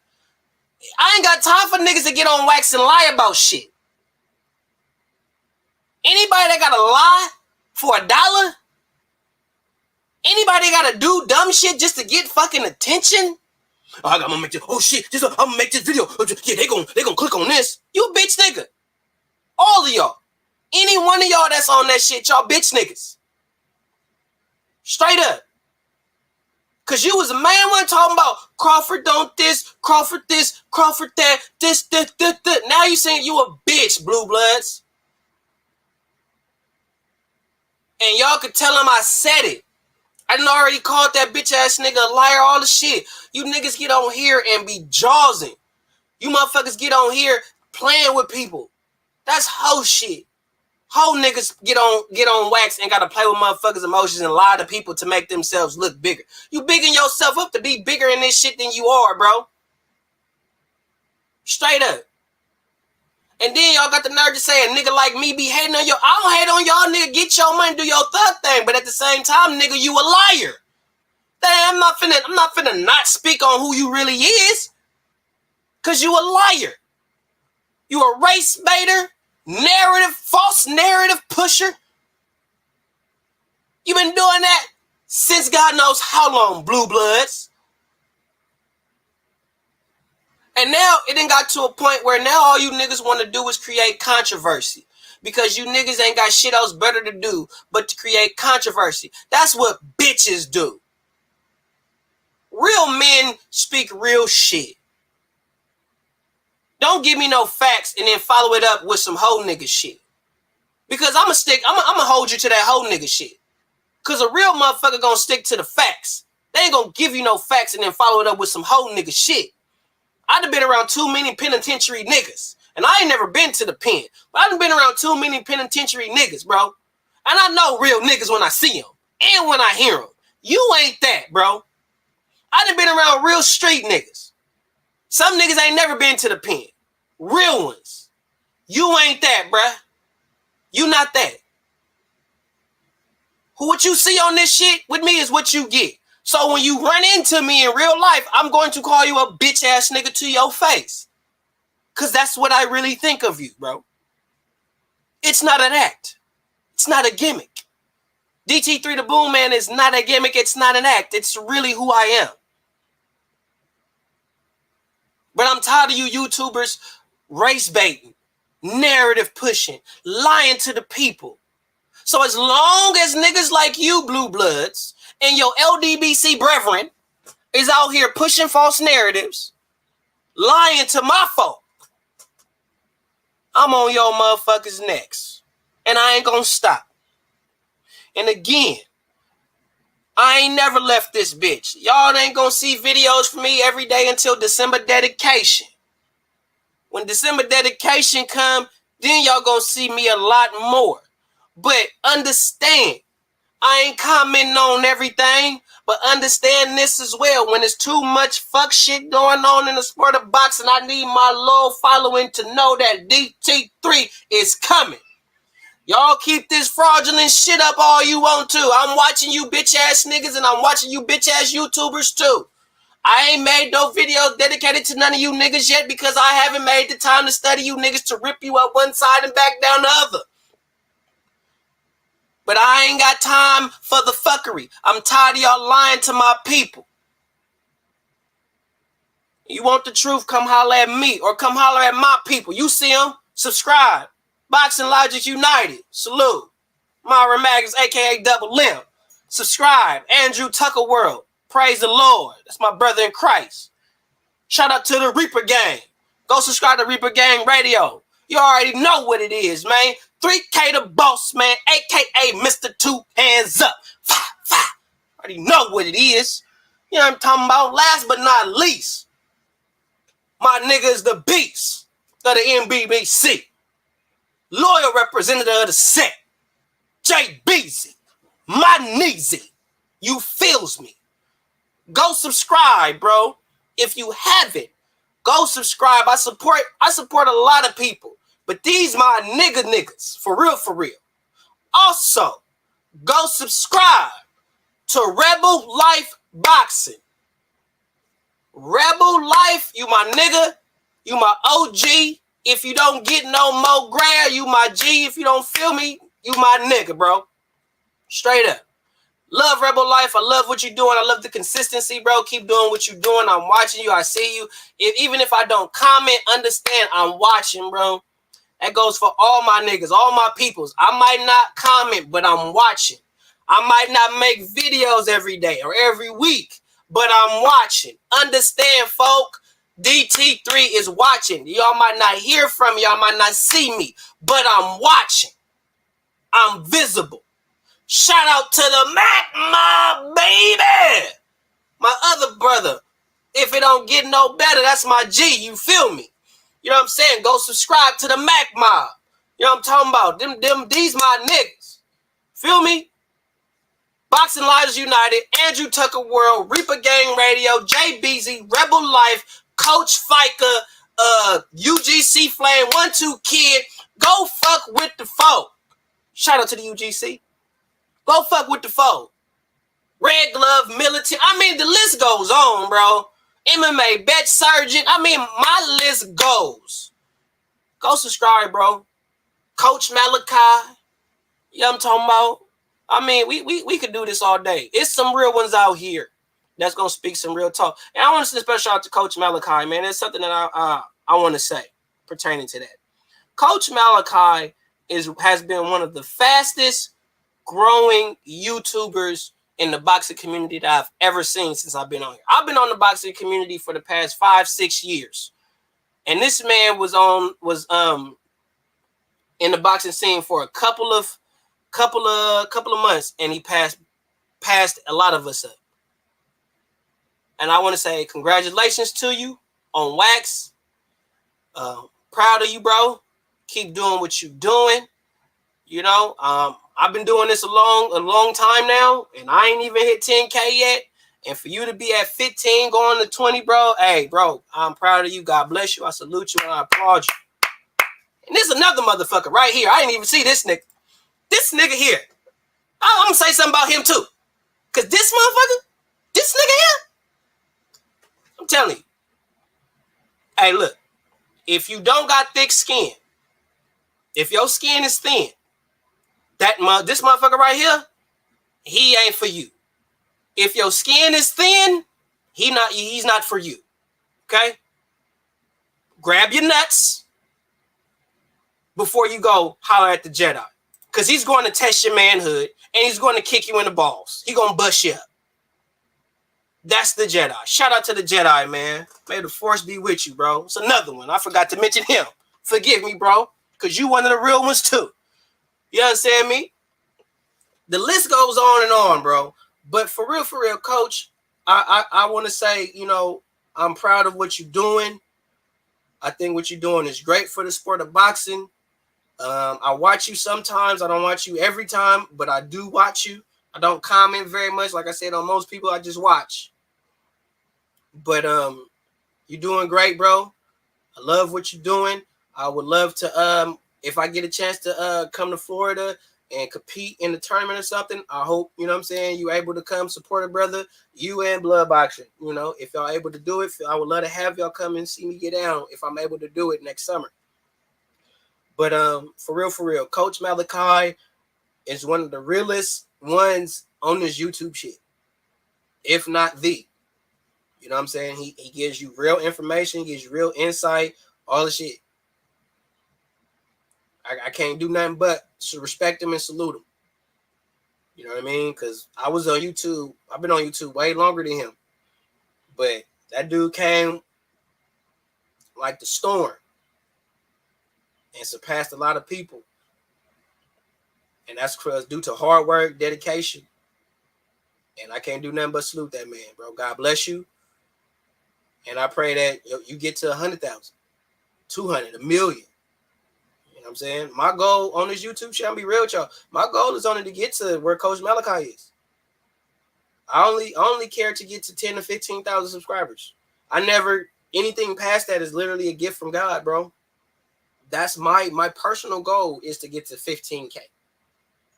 I ain't got time for niggas to get on wax and lie about shit. Anybody that gotta lie for $1? Anybody gotta do dumb shit just to get fucking attention? Oh, I'm gonna make this. Oh shit! I'm gonna make this video. Yeah, they gonna click on this. You a bitch nigga. All of y'all. Any one of y'all that's on that shit, y'all bitch niggas. Straight up. Cause you was a man one talking about Crawford don't this, Crawford that, this. Now you saying you a bitch, Blue Bloods. And y'all could tell him I said it. I done already called that bitch ass nigga a liar, all the shit. You niggas get on here and be jawsing. You motherfuckers get on here playing with people. That's hoe shit. Hoe niggas get on wax and gotta play with motherfuckers' emotions and lie to people to make themselves look bigger. You bigging yourself up to be bigger in this shit than you are, bro. Straight up. And then y'all got the nerve to say a nigga like me be hating on you. I don't hate on y'all, nigga. Get your money, do your thug thing. But at the same time, nigga, you a liar. Damn, I'm not finna not speak on who you really is. Cause you a liar. You a race baiter, false narrative pusher. You been doing that since God knows how long, Blue Bloods. And now it done got to a point where now all you niggas want to do is create controversy. Because you niggas ain't got shit else better to do but to create controversy. That's what bitches do. Real men speak real shit. Don't give me no facts and then follow it up with some hoe nigga shit. Because I'ma hold you to that hoe nigga shit. Cause a real motherfucker gonna stick to the facts. They ain't gonna give you no facts and then follow it up with some hoe nigga shit. I'd have been around too many penitentiary niggas. And I ain't never been to the pen. But I've been around too many penitentiary niggas, bro. And I know real niggas when I see them. And when I hear them. You ain't that, bro. I done been around real street niggas. Some niggas ain't never been to the pen. Real ones. You ain't that, bruh. You not that. What you see on this shit with me is what you get. So when you run into me in real life, I'm going to call you a bitch ass nigga to your face. Because that's what I really think of you, bro. It's not an act. It's not a gimmick. DT3 the Boom Man is not a gimmick. It's not an act. It's really who I am. But I'm tired of you YouTubers race baiting, narrative pushing, lying to the people. So as long as niggas like you, Blue Bloods, and your LDBC brethren is out here pushing false narratives, lying to my folk, I'm on your motherfuckers next. And I ain't gonna stop. And again, I ain't never left this bitch. Y'all ain't gonna see videos from me every day until December dedication. When December dedication come, then y'all gonna see me a lot more. But understand, I ain't commenting on everything, but understand this as well. When there's too much fuck shit going on in the sport of boxing, I need my loyal following to know that DT3 is coming. Y'all keep this fraudulent shit up all you want to. I'm watching you bitch ass niggas and I'm watching you bitch ass YouTubers too. I ain't made no video dedicated to none of you niggas yet because I haven't made the time to study you niggas to rip you up one side and back down the other. But I ain't got time for the fuckery. I'm tired of y'all lying to my people. You want the truth, come holler at me or come holler at my people. You see them? Subscribe. Boxing Logic United. Salute. Myra Maggins, a.k.a. Double M. Subscribe. Andrew Tucker World. Praise the Lord. That's my brother in Christ. Shout out to the Reaper Gang. Go subscribe to Reaper Gang Radio. You already know what it is, man. 3K the boss, man. A.k.a. Mr. Two Hands Up. Already know what it is. You know what I'm talking about? Last but not least, my nigga is the beast of the NBBC. Loyal representative of the set. JBZ. My Neezy. You feels me. Go subscribe, bro. If you haven't, go subscribe. I support a lot of people. But these my niggas. For real, for real. Also, go subscribe to Rebel Life Boxing. Rebel Life, you my nigga. You my OG. If you don't get no more grab, you my G. If you don't feel me, you my nigga, bro. Straight up. Love Rebel Life. I love what you're doing. I love the consistency, bro. Keep doing what you're doing. I'm watching you. I see you. Even if I don't comment, understand I'm watching, bro. That goes for all my niggas, all my peoples. I might not comment, but I'm watching. I might not make videos every day or every week, but I'm watching. Understand, folk. DT3 is watching. Y'all might not hear from me. Y'all might not see me, but I'm watching. I'm visible. Shout out to the Mac, my baby. My other brother. If it don't get no better, that's my G. You feel me? You know what I'm saying? Go subscribe to the Mac Mob. You know what I'm talking about? These my niggas. Feel me? Boxing Lives United, Andrew Tucker World, Reaper Gang Radio, JBZ, Rebel Life, Coach Fiker, UGC Flame, 1-2 Kid. Go fuck with the foe. Shout out to the UGC. Go fuck with the foe. Red Glove, Militant. I mean, the list goes on, bro. MMA Bet Surgeon. I mean, my list goes. Go subscribe, bro. Coach Malachi. You know what I'm talking about? I mean, we could do this all day. It's some real ones out here that's going to speak some real talk. And I want to say a special shout out to Coach Malachi, man. There's something that I want to say pertaining to that. Coach Malachi has been one of the fastest growing YouTubers in the boxing community that I've ever seen since I've been on here. I've been on the boxing community for the past 5-6 years. And this man was in the boxing scene for a couple of months, and he passed a lot of us up. And I want to say congratulations to you on wax. Proud of you, bro. Keep doing what you're doing. You know, I've been doing this a long time now, and I ain't even hit 10K yet. And for you to be at 15 going to 20, bro, hey, bro, I'm proud of you. God bless you. I salute you and I applaud you. And there's another motherfucker right here. I didn't even see this nigga. This nigga here. I'm going to say something about him too. Because this motherfucker, this nigga here, I'm telling you. Hey, look. If you don't got thick skin, if your skin is thin, this motherfucker right here, he ain't for you. If your skin is thin, he's not for you. Okay? Grab your nuts before you go holler at the Jedi. Because he's going to test your manhood and he's going to kick you in the balls. He's going to bust you up. That's the Jedi. Shout out to the Jedi, man. May the force be with you, bro. It's another one. I forgot to mention him. Forgive me, bro. Because you one of the real ones, too. You understand me? The list goes on and on, bro. But for real, Coach, I want to say, I'm proud of what you're doing. I think what you're doing is great for the sport of boxing. I watch you sometimes. I don't watch you every time, but I do watch you. I don't comment very much. Like I said, on most people, I just watch. But you're doing great, bro. I love what you're doing. I would love to, if I get a chance to come to Florida and compete in the tournament or something, I hope, you're able to come support a brother, you and Blood Boxing. If y'all able to do it, I would love to have y'all come and see me get down if I'm able to do it next summer. But for real, Coach Malachi is one of the realest ones on this YouTube shit, if not the. You know what I'm saying? He gives you real information, gives you real insight, all the shit. I can't do nothing but respect him and salute him. You know what I mean? Because I was on YouTube. I've been on YouTube way longer than him. But that dude came like the storm and surpassed a lot of people. And that's due to hard work, dedication. And I can't do nothing but salute that man, bro. God bless you. And I pray that you get to 100,000, 200, 1 million. You know what I'm saying? My goal on this YouTube channel, be real with y'all. My goal is only to get to where Coach Malachi is. I only care to get to 10 to 15,000 subscribers. Anything past that is literally a gift from God, bro. That's my personal goal, is to get to 15K.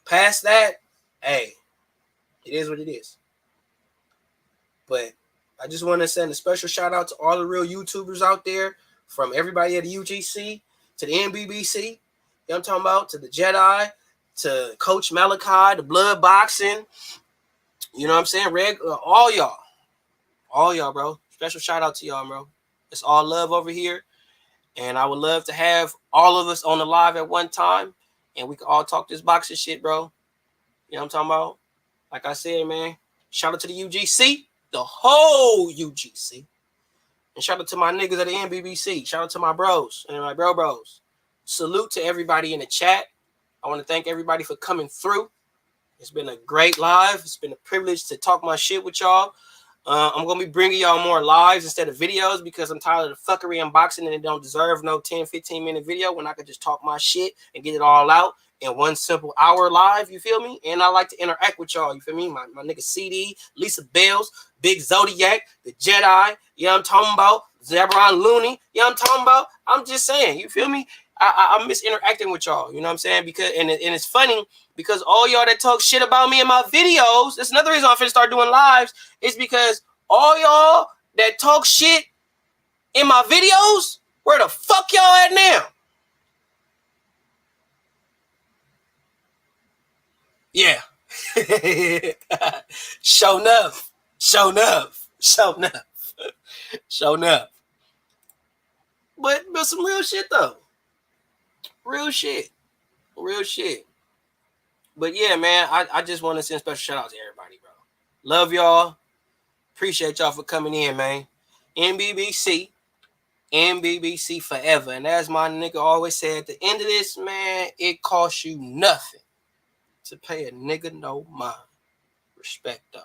Past that, hey, it is what it is. But I just want to send a special shout out to all the real YouTubers out there, from everybody at the UGC to the NBBC, you know what I'm talking about, to the Jedi, to Coach Malachi, the Blood Boxing, you know what I'm saying, all y'all, bro. Special shout out to y'all, bro. It's all love over here, and I would love to have all of us on the live at one time, and we can all talk this boxing shit, bro. You know what I'm talking about? Like I said, man, shout out to the UGC, the whole UGC. And shout out to my niggas at the NBBC. Shout out to my bros and my bros. Salute to everybody in the chat. I want to thank everybody for coming through. It's been a great live. It's been a privilege to talk my shit with y'all. I'm going to be bringing y'all more lives instead of videos, because I'm tired of the fuckery unboxing, and it don't deserve no 10, 15-minute video when I could just talk my shit and get it all out in one simple hour live, you feel me? And I like to interact with y'all, you feel me? My nigga CD, Lisa Bells, Big Zodiac, the Jedi, you know what I'm talking about? Zabron Looney, you know what I'm talking about? I'm just saying, you feel me? I miss interacting with y'all, you know what I'm saying? Because and it's funny, because all y'all that talk shit about me in my videos, that's another reason I'm finna start doing lives, is because all y'all that talk shit in my videos, where the fuck y'all at now? Yeah. Show enough. But some real shit though. Real shit. But yeah, man, I just want to send special shout out to everybody, bro. Love y'all. Appreciate y'all for coming in, man. NBBC forever. And as my nigga always said, at the end of this, man, it costs you nothing to pay a nigga no mind. Respect, though.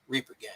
Reaper gang.